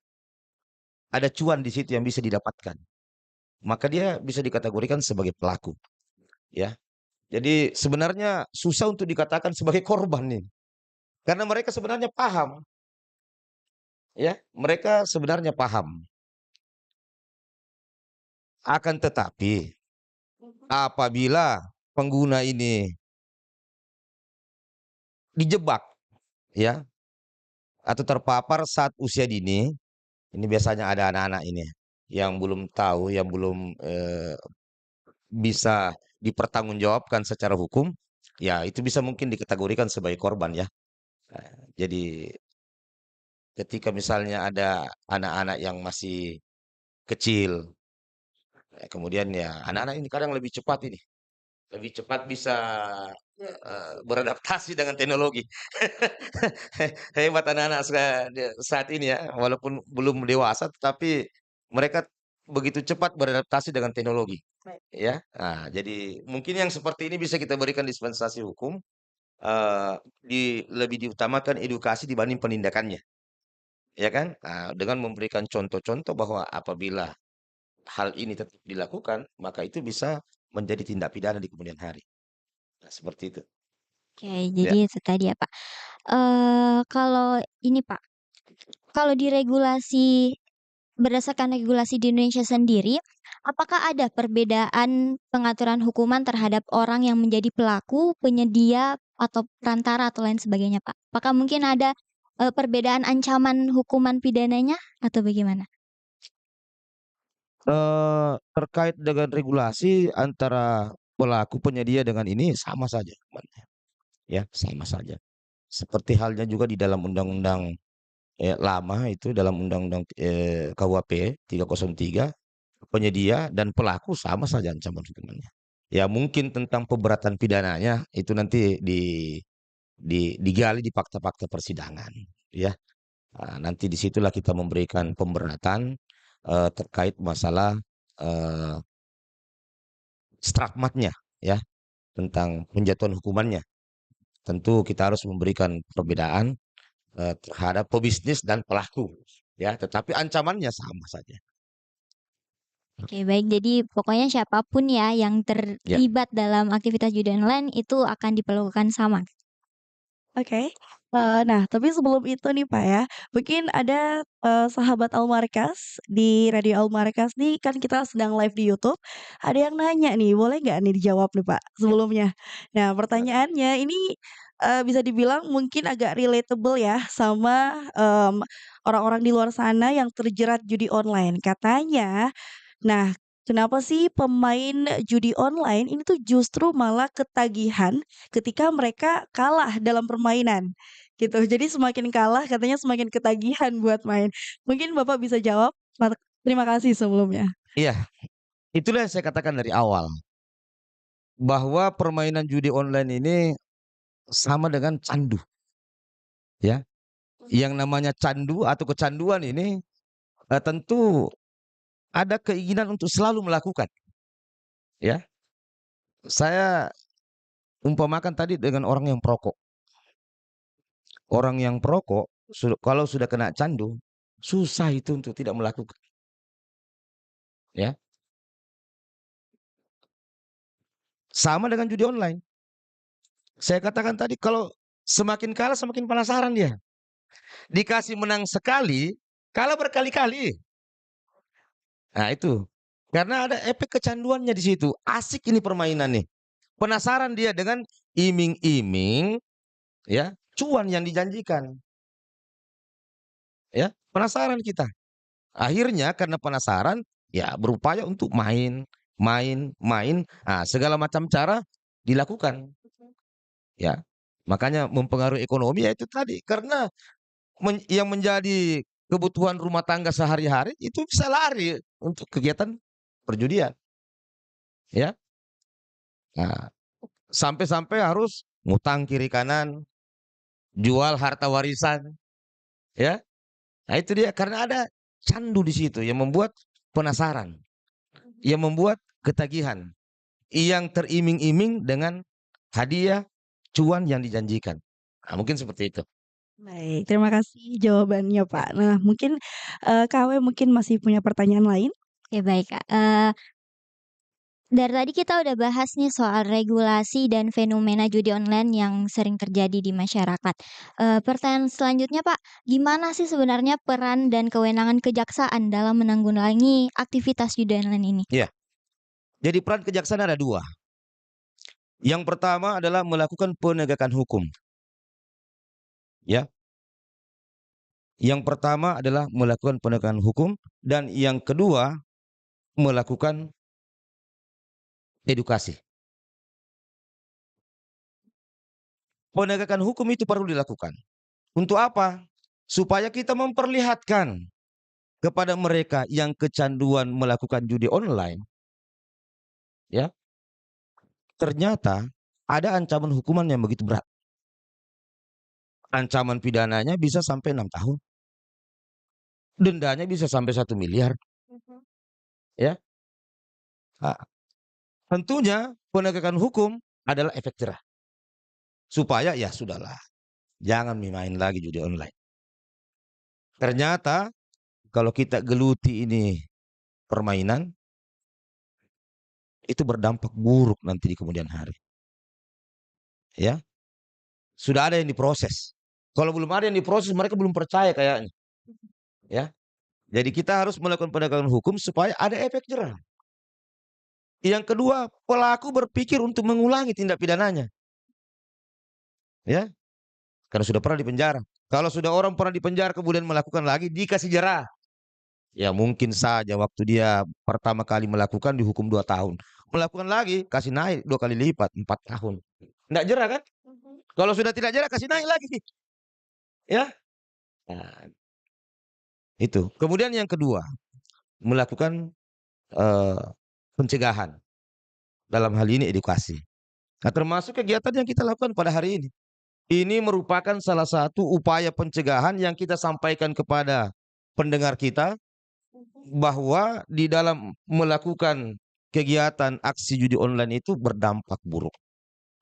ada cuan di situ yang bisa didapatkan. Maka dia bisa dikategorikan sebagai pelaku, ya. Jadi sebenarnya susah untuk dikatakan sebagai korban nih. Karena mereka sebenarnya paham, ya. Mereka sebenarnya paham. Akan tetapi apabila pengguna ini dijebak, ya, atau terpapar saat usia dini, ini biasanya ada anak-anak ini yang belum tahu, yang belum bisa dipertanggungjawabkan secara hukum, ya itu bisa mungkin dikategorikan sebagai korban, ya. Jadi ketika misalnya ada anak-anak yang masih kecil, kemudian ya anak-anak ini kadang lebih cepat ini, lebih cepat bisa beradaptasi dengan teknologi. Hebat anak-anak saat ini, ya, walaupun belum dewasa, tetapi mereka begitu cepat beradaptasi dengan teknologi, ya. Nah, jadi mungkin yang seperti ini bisa kita berikan dispensasi hukum, eee, lebih diutamakan edukasi dibanding penindakannya, ya kan? Nah, dengan memberikan contoh-contoh bahwa apabila hal ini tetap dilakukan, maka itu bisa menjadi tindak pidana di kemudian hari. Nah, seperti itu. Oke, Ya. jadi itu tadi ya Pak. Kalau ini Pak, kalau diregulasi berdasarkan regulasi di Indonesia sendiri, apakah ada perbedaan pengaturan hukuman terhadap orang yang menjadi pelaku, penyedia, atau perantara atau lain sebagainya, Pak? Apakah mungkin ada, perbedaan ancaman hukuman pidananya atau bagaimana? Terkait dengan regulasi antara pelaku penyedia dengan ini sama saja, ya, sama saja. Seperti halnya juga di dalam undang-undang lama itu, dalam undang-undang KUHP 303, penyedia dan pelaku sama saja ancaman hukumannya. Ya mungkin tentang pemberatan pidananya itu nanti digali di fakta-fakta persidangan, ya. Nah, nanti disitulah kita memberikan pemberatan terkait masalah eh, stigmatnya, ya, tentang penjatuhan hukumannya. Tentu kita harus memberikan perbedaan terhadap pebisnis dan pelaku, ya, tetapi ancamannya sama saja. Oke, baik. Jadi pokoknya siapapun ya yang Ya. terlibat dalam aktivitas judi online itu akan diperlakukan sama. Oke. Nah, tapi sebelum itu nih, Pak, ya, mungkin ada, sahabat Almarkas di Radio Almarkas nih, kan kita sedang live di YouTube, ada yang nanya nih, boleh nggak nih dijawab nih, Pak, sebelumnya? Nah, pertanyaannya ini, bisa dibilang mungkin agak relatable ya sama, orang-orang di luar sana yang terjerat judi online. Katanya, nah, kenapa sih pemain judi online ini tuh justru malah ketagihan ketika mereka kalah dalam permainan? gitu. Jadi semakin kalah katanya semakin ketagihan buat main. Mungkin Bapak bisa jawab? Terima kasih sebelumnya. Iya, itulah yang saya katakan dari awal, bahwa permainan judi online ini sama dengan candu, ya. Yang namanya candu atau kecanduan ini, tentu ada keinginan untuk selalu melakukan, ya. Saya umpamakan tadi dengan orang yang perokok. Orang yang perokok, kalau sudah kena candu, susah itu untuk tidak melakukan, ya. Sama dengan judi online. Saya katakan tadi kalau semakin kalah semakin penasaran dia. Dikasih menang sekali, kalah berkali-kali. Nah itu, karena ada efek kecanduannya di situ. Asik ini permainan nih. Penasaran dia dengan iming-iming, ya, cuan yang dijanjikan. Ya, penasaran kita. Akhirnya karena penasaran, ya berupaya untuk main, main, main. Nah, segala macam cara dilakukan. Ya, makanya mempengaruhi ekonomi ya itu tadi. Karena yang menjadi kebutuhan rumah tangga sehari-hari itu bisa lari untuk kegiatan perjudian. Ya, nah, sampai-sampai harus ngutang kiri kanan, jual harta warisan, ya. Nah itu dia karena ada candu di situ yang membuat penasaran, yang membuat ketagihan, yang teriming-iming dengan hadiah, cuan yang dijanjikan. Nah, mungkin seperti itu. Baik, terima kasih jawabannya, Ya. Pak. Nah, mungkin, KW mungkin masih punya pertanyaan lain? Oke baik, Kak, dari tadi kita udah bahas nih soal regulasi dan fenomena judi online yang sering terjadi di masyarakat. Pertanyaan selanjutnya, Pak, gimana sih sebenarnya peran dan kewenangan kejaksaan dalam menanggulangi aktivitas judi online ini? Iya, jadi peran kejaksaan ada dua. Yang pertama adalah melakukan penegakan hukum. Ya, yang pertama adalah melakukan penegakan hukum dan yang kedua melakukan edukasi. Penegakan hukum itu perlu dilakukan. Untuk apa? Supaya kita memperlihatkan kepada mereka yang kecanduan melakukan judi online, ya, ternyata ada ancaman hukuman yang begitu berat. Ancaman pidananya bisa sampai 6 tahun. Dendanya bisa sampai 1 miliar, ya. Nah, tentunya penegakan hukum adalah efek jerah. Supaya ya sudahlah, jangan main lagi judi online. Ternyata kalau kita geluti ini permainan, itu berdampak buruk nanti di kemudian hari. Ya, sudah ada yang diproses. Kalau belum ada yang diproses, mereka belum percaya kayaknya. Ya, jadi kita harus melakukan penegakan hukum supaya ada efek jerah. Yang kedua, pelaku berpikir untuk mengulangi tindak pidananya. Ya, karena sudah pernah dipenjara. Kalau sudah orang pernah dipenjara kemudian melakukan lagi, dikasih jerah. Ya mungkin saja waktu dia pertama kali melakukan dihukum 2 tahun. Melakukan lagi, kasih naik 2 kali lipat, 4 tahun. Nggak jerah kan? Kalau sudah tidak jerah, kasih naik lagi. Ya, nah, itu. Kemudian yang kedua, melakukan eh, pencegahan. Dalam hal ini edukasi. Nah, termasuk kegiatan yang kita lakukan pada hari ini. Ini merupakan salah satu upaya pencegahan yang kita sampaikan kepada pendengar kita bahwa di dalam melakukan kegiatan aksi judi online itu berdampak buruk.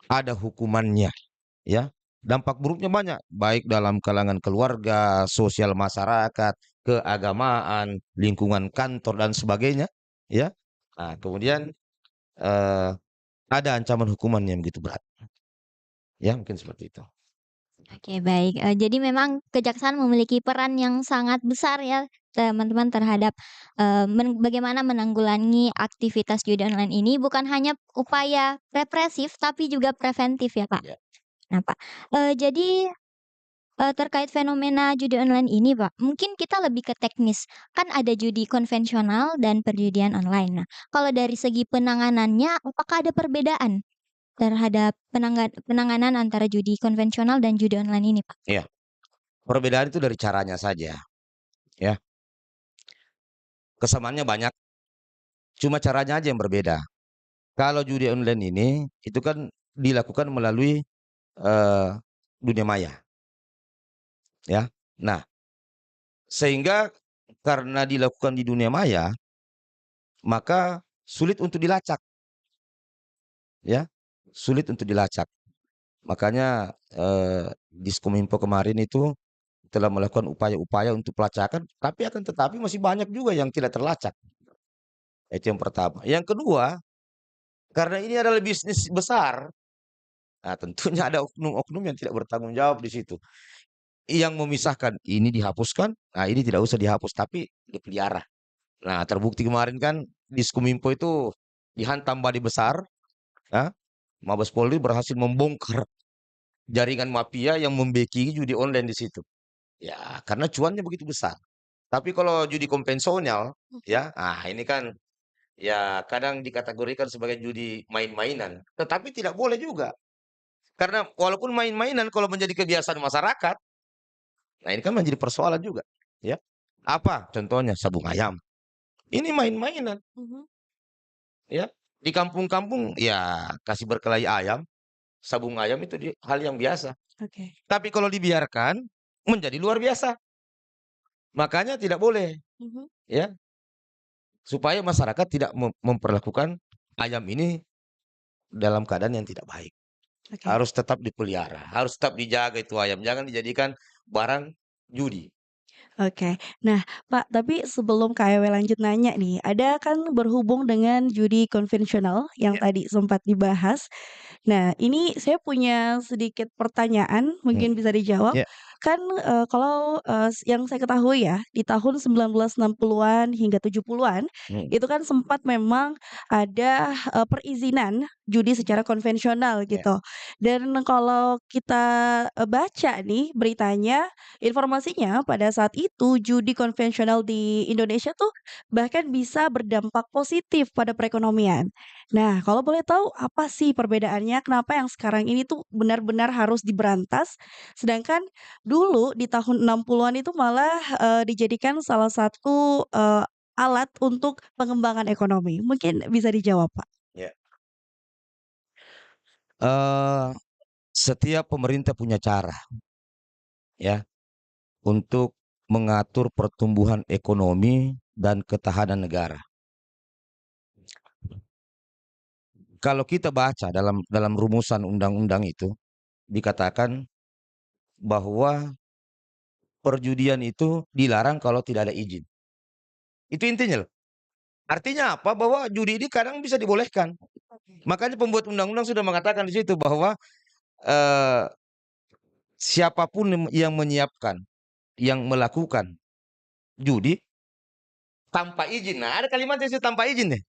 Ada hukumannya, ya. Dampak buruknya banyak, baik dalam kalangan keluarga, sosial masyarakat, keagamaan, lingkungan kantor dan sebagainya, ya. Nah, kemudian eh, ada ancaman hukuman yang begitu berat. Ya, mungkin seperti itu. Oke baik, jadi memang kejaksaan memiliki peran yang sangat besar ya, teman-teman terhadap, bagaimana menanggulangi aktivitas judi online ini bukan hanya upaya represif tapi juga preventif ya, Pak. Ya. Nah, Pak, jadi, terkait fenomena judi online ini, Pak, mungkin kita lebih ke teknis. Kan ada judi konvensional dan perjudian online. Nah, kalau dari segi penanganannya apakah ada perbedaan? terhadap penanganan antara judi konvensional dan judi online ini, Pak? Iya, perbedaan itu dari caranya saja, ya. Kesamaannya banyak, cuma caranya aja yang berbeda. Kalau judi online ini, itu kan dilakukan melalui, eee, dunia maya, ya. Nah, sehingga karena dilakukan di dunia maya, maka sulit untuk dilacak, ya, sulit untuk dilacak. Makanya, Diskominfo kemarin itu telah melakukan upaya-upaya untuk pelacakan, tapi akan tetapi masih banyak juga yang tidak terlacak. Itu yang pertama. Yang kedua, karena ini adalah bisnis besar, nah tentunya ada oknum-oknum yang tidak bertanggung jawab di situ. Yang memisahkan, ini dihapuskan, nah ini tidak usah dihapus, tapi dipelihara. Nah, terbukti kemarin kan Diskominfo itu dihantam badai besar, ya, Mabes Polri berhasil membongkar jaringan mafia yang membeki judi online di situ. Ya, karena cuannya begitu besar. Tapi kalau judi konvensional, ya, ini kan ya kadang dikategorikan sebagai judi main-mainan, tetapi tidak boleh juga. Karena walaupun main-mainan kalau menjadi kebiasaan masyarakat, nah ini kan menjadi persoalan juga, ya. Apa contohnya? Sabung ayam. Ini main-mainan, Mhm. ya. Di kampung-kampung ya kasih berkelahi ayam, sabung ayam itu hal yang biasa. Oke. Tapi kalau dibiarkan menjadi luar biasa. Makanya tidak boleh, Mhm. ya, supaya masyarakat tidak memperlakukan ayam ini dalam keadaan yang tidak baik. Oke. Harus tetap dipelihara, harus tetap dijaga itu ayam, jangan dijadikan barang judi. Oke. Nah, Pak, tapi sebelum KW lanjut nanya nih, ada kan berhubung dengan judi konvensional yang Ya, tadi sempat dibahas. Nah, ini saya punya sedikit pertanyaan, mmm, mungkin bisa dijawab. ya, Kan, kalau, yang saya ketahui ya, di tahun 1960-an hingga 70-an, mhm, itu kan sempat memang ada, perizinan judi secara konvensional ya, gitu. Dan kalau kita, baca nih beritanya, informasinya pada saat itu judi konvensional di Indonesia tuh bahkan bisa berdampak positif pada perekonomian. Nah, kalau boleh tahu apa sih perbedaannya? Kenapa yang sekarang ini tuh benar-benar harus diberantas, sedangkan dulu di tahun 60-an itu malah, dijadikan salah satu, alat untuk pengembangan ekonomi. Mungkin bisa dijawab, Pak? ya. Eee, Setiap pemerintah punya cara, ya, untuk mengatur pertumbuhan ekonomi dan ketahanan negara. Kalau kita baca dalam rumusan undang-undang itu, dikatakan bahwa perjudian itu dilarang kalau tidak ada izin. Itu intinya loh. Artinya apa? Bahwa judi ini kadang bisa dibolehkan. Makanya pembuat undang-undang sudah mengatakan di situ bahwa, eee, siapapun yang menyiapkan, yang melakukan judi tanpa izin. Nah, ada kalimat yang tanpa izin nih.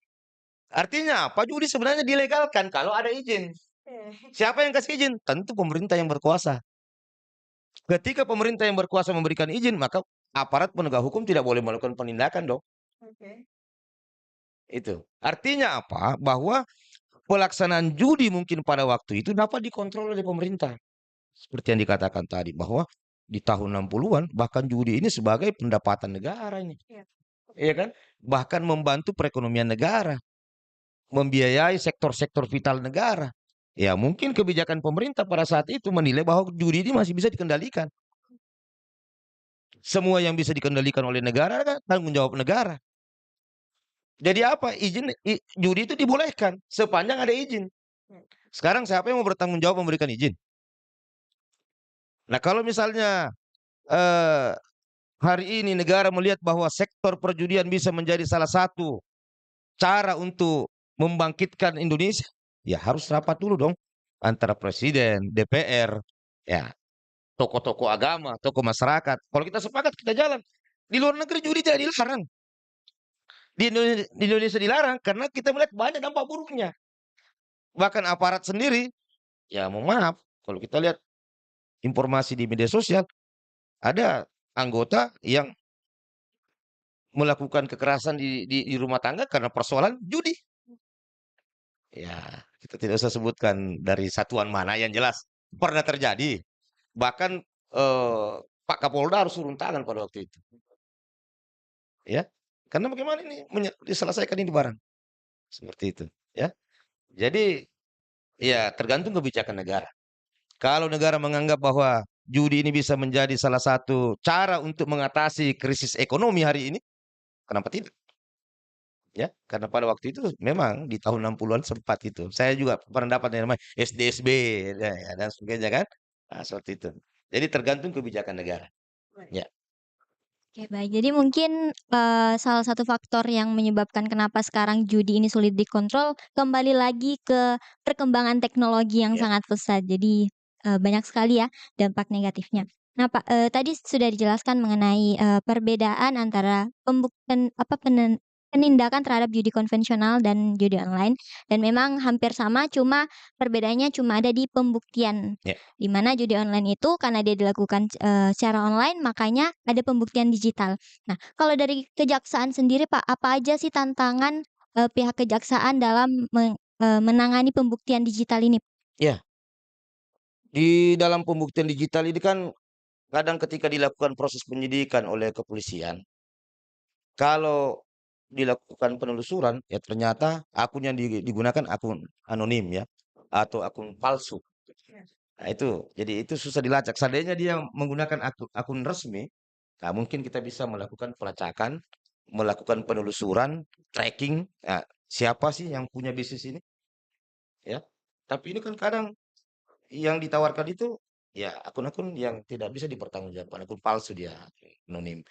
Artinya apa? Judi sebenarnya dilegalkan kalau ada izin. Oke. Siapa yang kasih izin? Tentu pemerintah yang berkuasa. Ketika pemerintah yang berkuasa memberikan izin, maka aparat penegak hukum tidak boleh melakukan penindakan dong. Oke. Itu. Artinya apa? Bahwa pelaksanaan judi mungkin pada waktu itu dapat dikontrol oleh pemerintah. Seperti yang dikatakan tadi bahwa di tahun 60-an bahkan judi ini sebagai pendapatan negara ini. Iya. Iya kan? Bahkan membantu perekonomian negara, membiayai sektor-sektor vital negara. Ya, mungkin kebijakan pemerintah pada saat itu menilai bahwa judi ini masih bisa dikendalikan. Semua yang bisa dikendalikan oleh negara kan tanggung jawab negara. Jadi apa? Judi itu dibolehkan sepanjang ada izin. Sekarang siapa yang mau bertanggung jawab memberikan izin? Nah, kalau misalnya eee, hari ini negara melihat bahwa sektor perjudian bisa menjadi salah satu cara untuk membangkitkan Indonesia, ya harus rapat dulu dong antara presiden, DPR, ya tokoh-tokoh agama, tokoh masyarakat. Kalau kita sepakat kita jalan. Di luar negeri judi tidak dilarang. Di Indonesia dilarang karena kita melihat banyak dampak buruknya. Bahkan aparat sendiri, ya mohon maaf, kalau kita lihat informasi di media sosial, ada anggota yang melakukan kekerasan di rumah tangga karena persoalan judi. Ya, kita tidak usah sebutkan dari satuan mana, yang jelas pernah terjadi. Bahkan Pak Kapolda harus turun tangan pada waktu itu, ya. Karena bagaimana ini diselesaikan ini barang seperti itu, ya. Jadi ya tergantung kebijakan negara. Kalau negara menganggap bahwa judi ini bisa menjadi salah satu cara untuk mengatasi krisis ekonomi hari ini, kenapa tidak? Ya, karena pada waktu itu memang di tahun 60-an sempat itu. Saya juga pernah dapat yang namanya SDSB ya, dan sebagainya kan. Nah, seperti itu. Jadi tergantung kebijakan negara. Ya. Oke, baik. Jadi mungkin, salah satu faktor yang menyebabkan kenapa sekarang judi ini sulit dikontrol, kembali lagi ke perkembangan teknologi yang Ya. sangat pesat. Jadi, banyak sekali ya dampak negatifnya. Nah, Pak, tadi sudah dijelaskan mengenai, perbedaan antara penindakan terhadap judi konvensional dan judi online, dan memang hampir sama, cuma perbedaannya cuma ada di pembuktian. Ya. Di mana judi online itu karena dia dilakukan, secara online, makanya ada pembuktian digital. Nah, kalau dari kejaksaan sendiri, Pak, apa aja sih tantangan, pihak kejaksaan dalam menangani pembuktian digital ini? Ya, di dalam pembuktian digital ini kan kadang ketika dilakukan proses penyidikan oleh kepolisian, kalau dilakukan penelusuran, ya ternyata akun yang digunakan akun anonim ya, atau akun palsu. Nah itu, jadi itu susah dilacak. Seandainya dia menggunakan akun resmi, nah mungkin kita bisa melakukan pelacakan, melakukan penelusuran, tracking, ya, siapa sih yang punya bisnis ini, ya. Tapi ini kan kadang yang ditawarkan itu ya akun-akun yang tidak bisa dipertanggungjawabkan, akun palsu dia, anonim.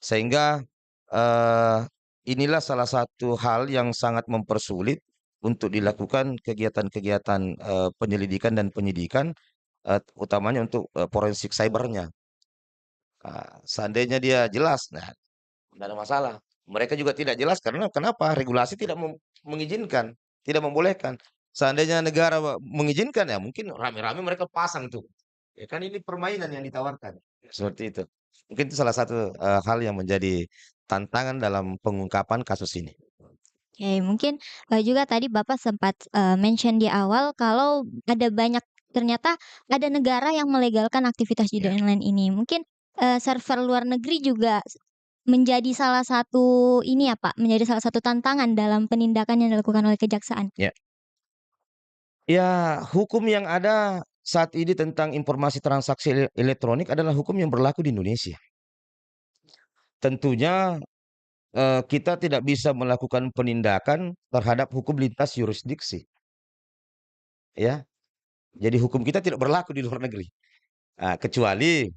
Sehingga eh, inilah salah satu hal yang sangat mempersulit untuk dilakukan kegiatan-kegiatan penyelidikan dan penyidikan, utamanya untuk forensik cybernya. Seandainya dia jelas, nah tidak ada masalah. Mereka juga tidak jelas karena kenapa? Regulasi tidak mengizinkan, tidak membolehkan. Seandainya negara mengizinkan ya mungkin rame-rame mereka pasang tuh. Ya kan ini permainan yang ditawarkan. Seperti itu. Mungkin itu salah satu hal yang menjadi tantangan dalam pengungkapan kasus ini. Oke, mungkin, juga tadi Bapak sempat, mention di awal kalau ada banyak ternyata ada negara yang melegalkan aktivitas judi Ya. online ini. Mungkin, server luar negeri juga menjadi salah satu ini ya, Pak, menjadi salah satu tantangan dalam penindakan yang dilakukan oleh kejaksaan. Ya. Ya, hukum yang ada saat ini tentang informasi transaksi elektronik adalah hukum yang berlaku di Indonesia. Tentunya kita tidak bisa melakukan penindakan terhadap hukum lintas yurisdiksi, ya. Jadi hukum kita tidak berlaku di luar negeri. Kecuali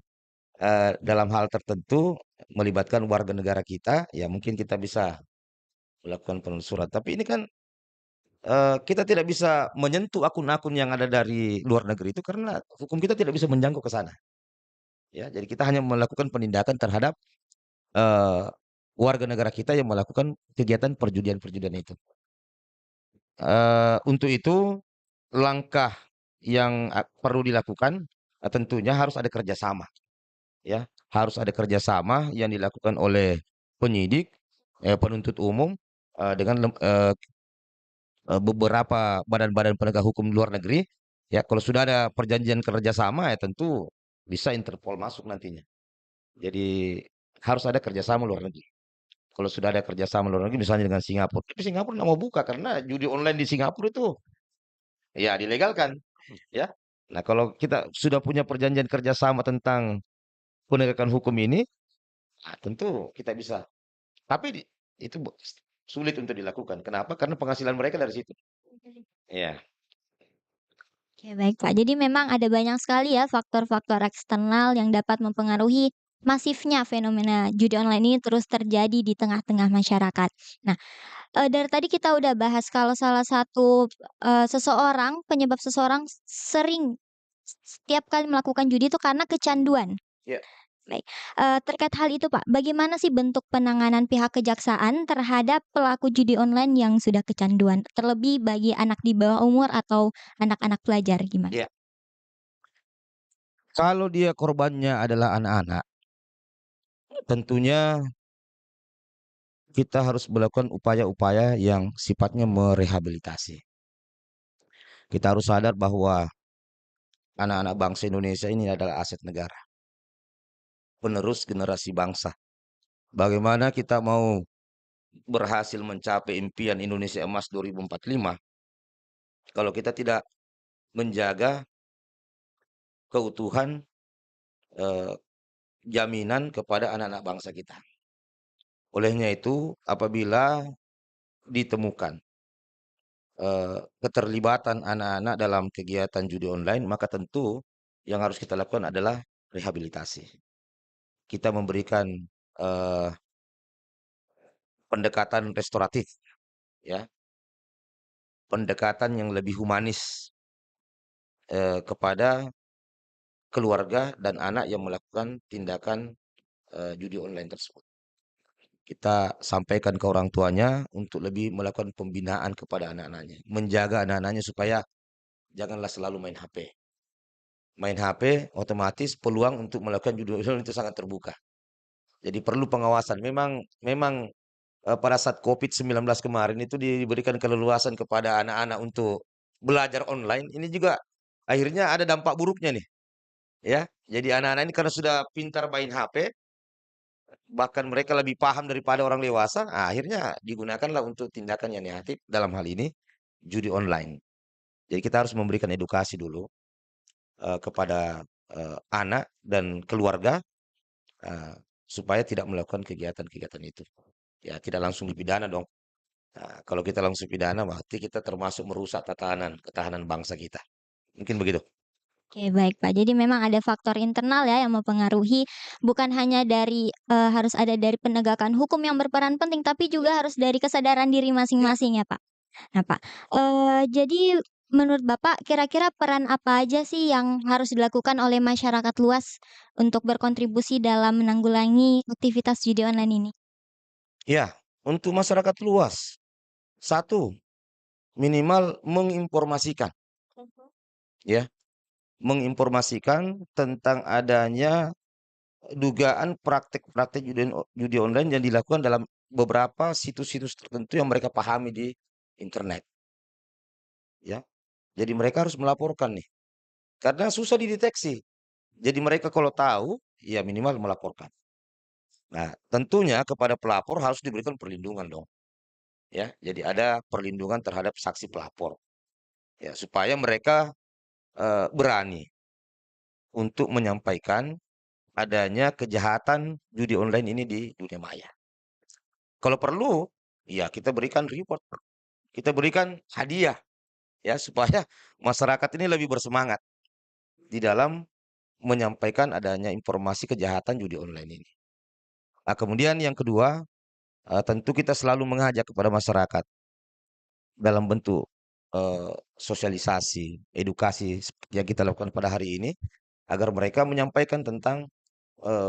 dalam hal tertentu melibatkan warga negara kita, ya mungkin kita bisa melakukan penelusuran. Tapi ini kan kita tidak bisa menyentuh akun-akun yang ada dari luar negeri itu karena hukum kita tidak bisa menjangkau ke sana. Ya, jadi kita hanya melakukan penindakan terhadap eh, warga negara kita yang melakukan kegiatan perjudian-perjudian itu. Untuk itu langkah yang perlu dilakukan tentunya harus ada kerjasama, ya harus ada kerjasama yang dilakukan oleh penyidik, penuntut umum dengan beberapa badan-badan penegak hukum luar negeri. Ya kalau sudah ada perjanjian kerjasama ya tentu bisa Interpol masuk nantinya. Jadi harus ada kerjasama luar negeri. Kalau sudah ada kerjasama luar negeri misalnya dengan Singapura, tapi Singapura nggak mau buka karena judi online di Singapura itu ya dilegalkan, ya. Nah, kalau kita sudah punya perjanjian kerjasama tentang penegakan hukum ini, tentu kita bisa. Tapi itu sulit untuk dilakukan. Kenapa? Karena penghasilan mereka dari situ. Ya, Oke, baik, Pak. Jadi memang ada banyak sekali ya faktor-faktor eksternal yang dapat mempengaruhi masifnya fenomena judi online ini terus terjadi di tengah-tengah masyarakat. Nah, dari tadi kita udah bahas kalau salah satu, penyebab seseorang sering setiap kali melakukan judi itu karena kecanduan. ya. Baik, terkait hal itu, Pak, bagaimana sih bentuk penanganan pihak kejaksaan terhadap pelaku judi online yang sudah kecanduan? Terlebih bagi anak di bawah umur atau anak-anak pelajar, gimana? Ya. Kalau dia korbannya adalah anak-anak, tentunya kita harus melakukan upaya-upaya yang sifatnya merehabilitasi. Kita harus sadar bahwa anak-anak bangsa Indonesia ini adalah aset negara, penerus generasi bangsa. Bagaimana kita mau berhasil mencapai impian Indonesia Emas 2045 kalau kita tidak menjaga keutuhan eh, jaminan kepada anak-anak bangsa kita. Olehnya itu, apabila ditemukan keterlibatan anak-anak dalam kegiatan judi online, maka tentu yang harus kita lakukan adalah rehabilitasi. Kita memberikan eh, pendekatan restoratif, ya, pendekatan yang lebih humanis kepada keluarga dan anak yang melakukan tindakan judi online tersebut. Kita sampaikan ke orang tuanya untuk lebih melakukan pembinaan kepada anak-anaknya, menjaga anak-anaknya supaya janganlah selalu main HP. Main HP otomatis peluang untuk melakukan judi online itu sangat terbuka. Jadi perlu pengawasan. Memang pada saat COVID-19 kemarin itu diberikan keleluasan kepada anak-anak untuk belajar online. Ini juga akhirnya ada dampak buruknya nih, ya. Jadi anak-anak ini karena sudah pintar main HP, bahkan mereka lebih paham daripada orang dewasa, akhirnya digunakanlah untuk tindakan yang negatif, dalam hal ini judi online. Jadi kita harus memberikan edukasi dulu kepada anak dan keluarga eh, supaya tidak melakukan kegiatan-kegiatan itu. Ya, tidak langsung dipidana dong. Nah, kalau kita langsung pidana, berarti kita termasuk merusak ketahanan bangsa kita. Mungkin begitu. Oke, baik Pak. Jadi memang ada faktor internal ya yang mempengaruhi, bukan hanya dari harus ada dari penegakan hukum yang berperan penting, tapi juga harus dari kesadaran diri Ya. masing-masing ya, Pak. Nah, Pak, jadi menurut Bapak kira-kira peran apa aja sih yang harus dilakukan oleh masyarakat luas untuk berkontribusi dalam menanggulangi aktivitas judi online ini? Ya, untuk masyarakat luas, satu, minimal menginformasikan, ya, menginformasikan tentang adanya dugaan praktek-praktek judi online yang dilakukan dalam beberapa situs-situs tertentu yang mereka pahami di internet, ya. Jadi mereka harus melaporkan nih, karena susah dideteksi. Jadi mereka kalau tahu, ya minimal melaporkan. Nah, tentunya kepada pelapor harus diberikan perlindungan dong, ya. Jadi ada perlindungan terhadap saksi pelapor, ya, supaya mereka berani untuk menyampaikan adanya kejahatan judi online ini di dunia maya. Kalau perlu, ya kita berikan reward, kita berikan hadiah, ya, supaya masyarakat ini lebih bersemangat di dalam menyampaikan adanya informasi kejahatan judi online ini. Nah, kemudian yang kedua, tentu kita selalu mengajak kepada masyarakat dalam bentuk sosialisasi, edukasi seperti yang kita lakukan pada hari ini, agar mereka menyampaikan tentang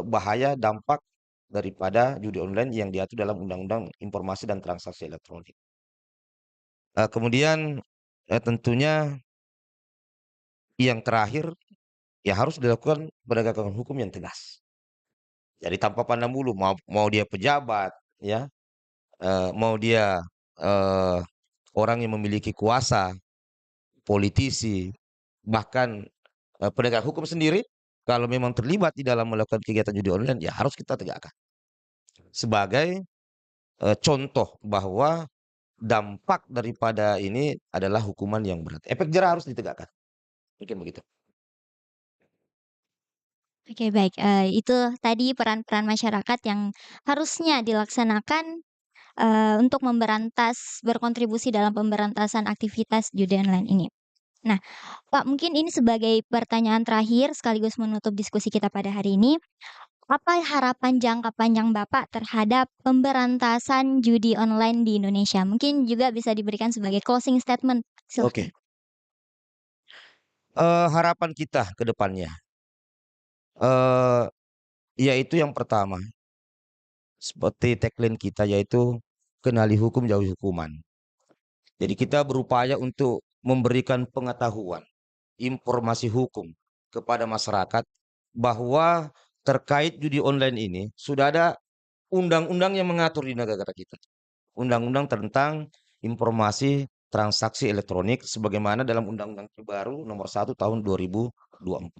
bahaya dampak daripada judi online yang diatur dalam Undang-Undang Informasi dan Transaksi Elektronik. Kemudian tentunya yang terakhir, ya harus dilakukan penegakan hukum yang tegas. Jadi tanpa pandang bulu, mau dia pejabat, ya, mau dia eh, orang yang memiliki kuasa, politisi, bahkan penegak hukum sendiri, kalau memang terlibat di dalam melakukan kegiatan judi online, ya harus kita tegakkan sebagai contoh bahwa dampak daripada ini adalah hukuman yang berat. Efek jerah harus ditegakkan. Mungkin begitu. Oke, baik, itu tadi peran-peran masyarakat yang harusnya dilaksanakan, untuk berkontribusi dalam pemberantasan aktivitas judi online ini. Nah, Pak, mungkin ini sebagai pertanyaan terakhir sekaligus menutup diskusi kita pada hari ini, apa harapan jangka panjang Bapak terhadap pemberantasan judi online di Indonesia? Mungkin juga bisa diberikan sebagai closing statement, silahkan. Oke. Harapan kita ke depannya, yaitu yang pertama, seperti tagline kita yaitu, "Kenali hukum, jauhi hukuman." Jadi kita berupaya untuk memberikan pengetahuan, informasi hukum kepada masyarakat bahwa terkait judi online ini sudah ada undang-undang yang mengatur di negara kita. Undang-undang tentang informasi transaksi elektronik sebagaimana dalam Undang-Undang Terbaru Nomor 1 Tahun 2024.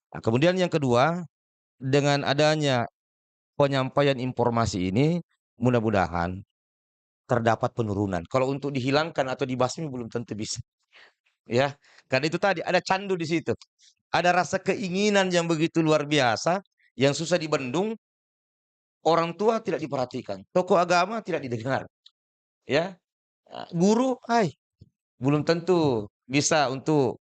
Nah, kemudian yang kedua, dengan adanya penyampaian informasi ini mudah-mudahan terdapat penurunan. Kalau untuk dihilangkan atau dibasmi belum tentu bisa, ya. Karena itu tadi ada candu di situ. Ada rasa keinginan yang begitu luar biasa yang susah dibendung, orang tua tidak diperhatikan, tokoh agama tidak didengar, ya. Guru, belum tentu bisa untuk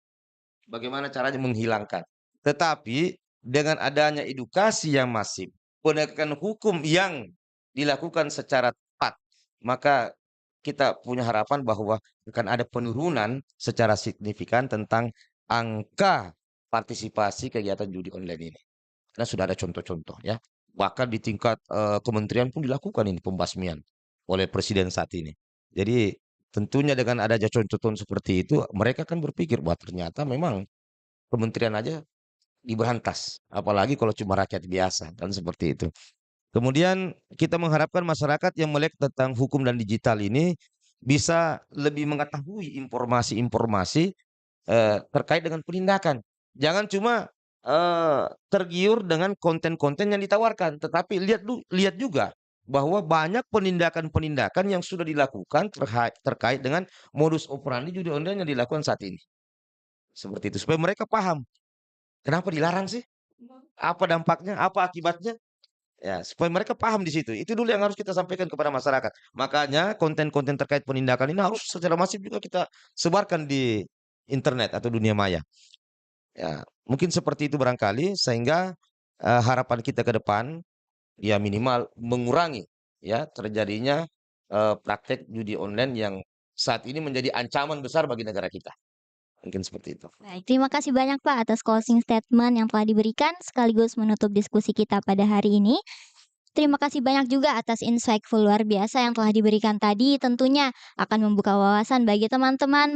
bagaimana caranya menghilangkan. Tetapi dengan adanya edukasi yang masif, penegakan hukum yang dilakukan secara tepat, maka kita punya harapan bahwa akan ada penurunan secara signifikan tentang angka partisipasi kegiatan judi online ini. Karena sudah ada contoh-contoh ya. Bahkan di tingkat kementerian pun dilakukan ini pembasmian oleh presiden saat ini. Jadi tentunya dengan adanya contoh-contoh seperti itu, mereka kan berpikir bahwa ternyata memang kementerian aja diberantas, apalagi kalau cuma rakyat biasa, kan seperti itu. Kemudian kita mengharapkan masyarakat yang melek tentang hukum dan digital ini bisa lebih mengetahui informasi-informasi terkait dengan penindakan. Jangan cuma tergiur dengan konten-konten yang ditawarkan, tetapi lihat juga bahwa banyak penindakan-penindakan yang sudah dilakukan terkait dengan modus operandi judi online yang dilakukan saat ini. Seperti itu, supaya mereka paham, kenapa dilarang sih? Apa dampaknya? Apa akibatnya? Ya, supaya mereka paham di situ. Itu dulu yang harus kita sampaikan kepada masyarakat. Makanya konten-konten terkait penindakan ini harus secara masif juga kita sebarkan di internet atau dunia maya. Ya, mungkin seperti itu barangkali sehingga harapan kita ke depan ya minimal mengurangi ya terjadinya praktek judi online yang saat ini menjadi ancaman besar bagi negara kita. Mungkin seperti itu. Baik, terima kasih banyak Pak atas closing statement yang telah diberikan sekaligus menutup diskusi kita pada hari ini. Terima kasih banyak juga atas insightful luar biasa yang telah diberikan tadi. Tentunya akan membuka wawasan bagi teman-teman,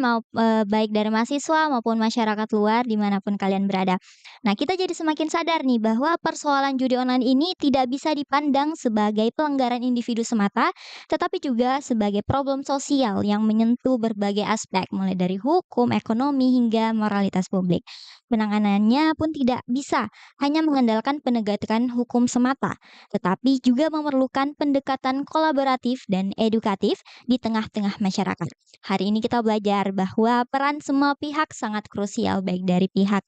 baik dari mahasiswa maupun masyarakat luar dimanapun kalian berada. Nah, kita jadi semakin sadar nih bahwa persoalan judi online ini tidak bisa dipandang sebagai pelanggaran individu semata, tetapi juga sebagai problem sosial yang menyentuh berbagai aspek, mulai dari hukum, ekonomi, hingga moralitas publik. Penanganannya pun tidak bisa hanya mengandalkan penegakan hukum semata, tetapi juga memerlukan pendekatan kolaboratif dan edukatif di tengah-tengah masyarakat. Hari ini kita belajar bahwa peran semua pihak sangat krusial, baik dari pihak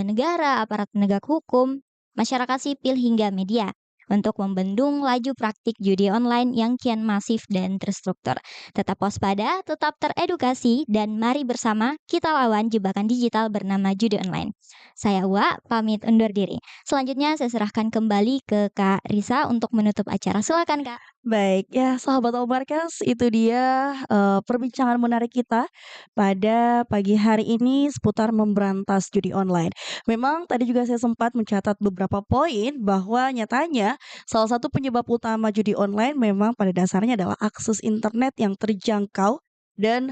negara, aparat penegak hukum, masyarakat sipil hingga media untuk membendung laju praktik judi online yang kian masif dan terstruktur. Tetap waspada, tetap teredukasi, dan mari bersama kita lawan jebakan digital bernama judi online. Saya Uwa, pamit undur diri. Selanjutnya saya serahkan kembali ke Kak Risa untuk menutup acara. Silakan Kak. Baik, ya sahabat Allmarkers, itu dia perbincangan menarik kita pada pagi hari ini seputar memberantas judi online. Memang tadi juga saya sempat mencatat beberapa poin bahwa nyatanya salah satu penyebab utama judi online memang pada dasarnya adalah akses internet yang terjangkau dan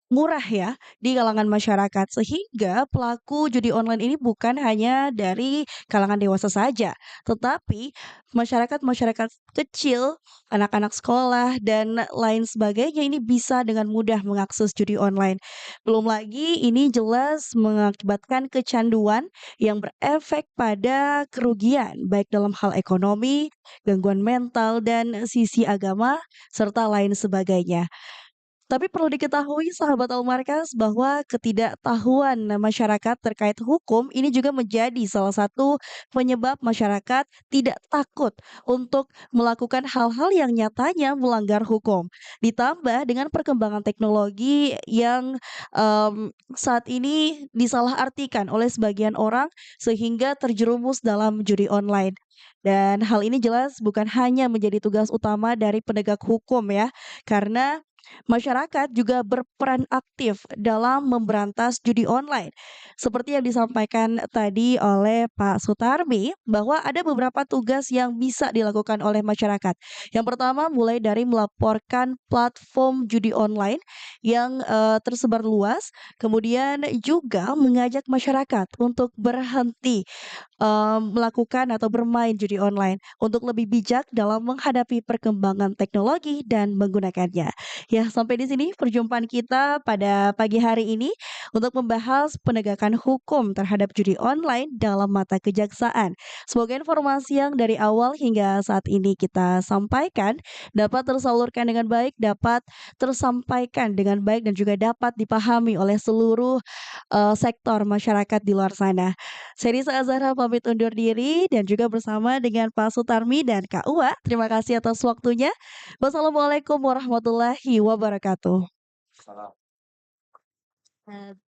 murah ya di kalangan masyarakat sehingga pelaku judi online ini bukan hanya dari kalangan dewasa saja, tetapi masyarakat-masyarakat kecil, anak-anak sekolah, dan lain sebagainya ini bisa dengan mudah mengakses judi online. Belum lagi ini jelas mengakibatkan kecanduan yang berefek pada kerugian, baik dalam hal ekonomi, gangguan mental, dan sisi agama, serta lain sebagainya. Tapi perlu diketahui sahabat Almarkas bahwa ketidaktahuan masyarakat terkait hukum ini juga menjadi salah satu penyebab masyarakat tidak takut untuk melakukan hal-hal yang nyatanya melanggar hukum. Ditambah dengan perkembangan teknologi yang saat ini disalahartikan oleh sebagian orang sehingga terjerumus dalam judi online. Dan hal ini jelas bukan hanya menjadi tugas utama dari penegak hukum ya, karena masyarakat juga berperan aktif dalam memberantas judi online. Seperti yang disampaikan tadi oleh Pak Sutarmi, bahwa ada beberapa tugas yang bisa dilakukan oleh masyarakat. Yang pertama mulai dari melaporkan platform judi online yang tersebar luas, kemudian juga mengajak masyarakat untuk berhenti melakukan atau bermain judi online untuk lebih bijak dalam menghadapi perkembangan teknologi dan menggunakannya. Ya, sampai di sini perjumpaan kita pada pagi hari ini untuk membahas penegakan hukum terhadap judi online dalam mata kejaksaan. Semoga informasi yang dari awal hingga saat ini kita sampaikan dapat tersalurkan dengan baik, dapat tersampaikan dengan baik dan juga dapat dipahami oleh seluruh sektor masyarakat di luar sana. Saya Risa Azhara pamit undur diri dan juga bersama dengan Pak Sutarmi dan Kak Ua. Terima kasih atas waktunya. Wassalamualaikum warahmatullahi wabarakatuh. Salam. Eee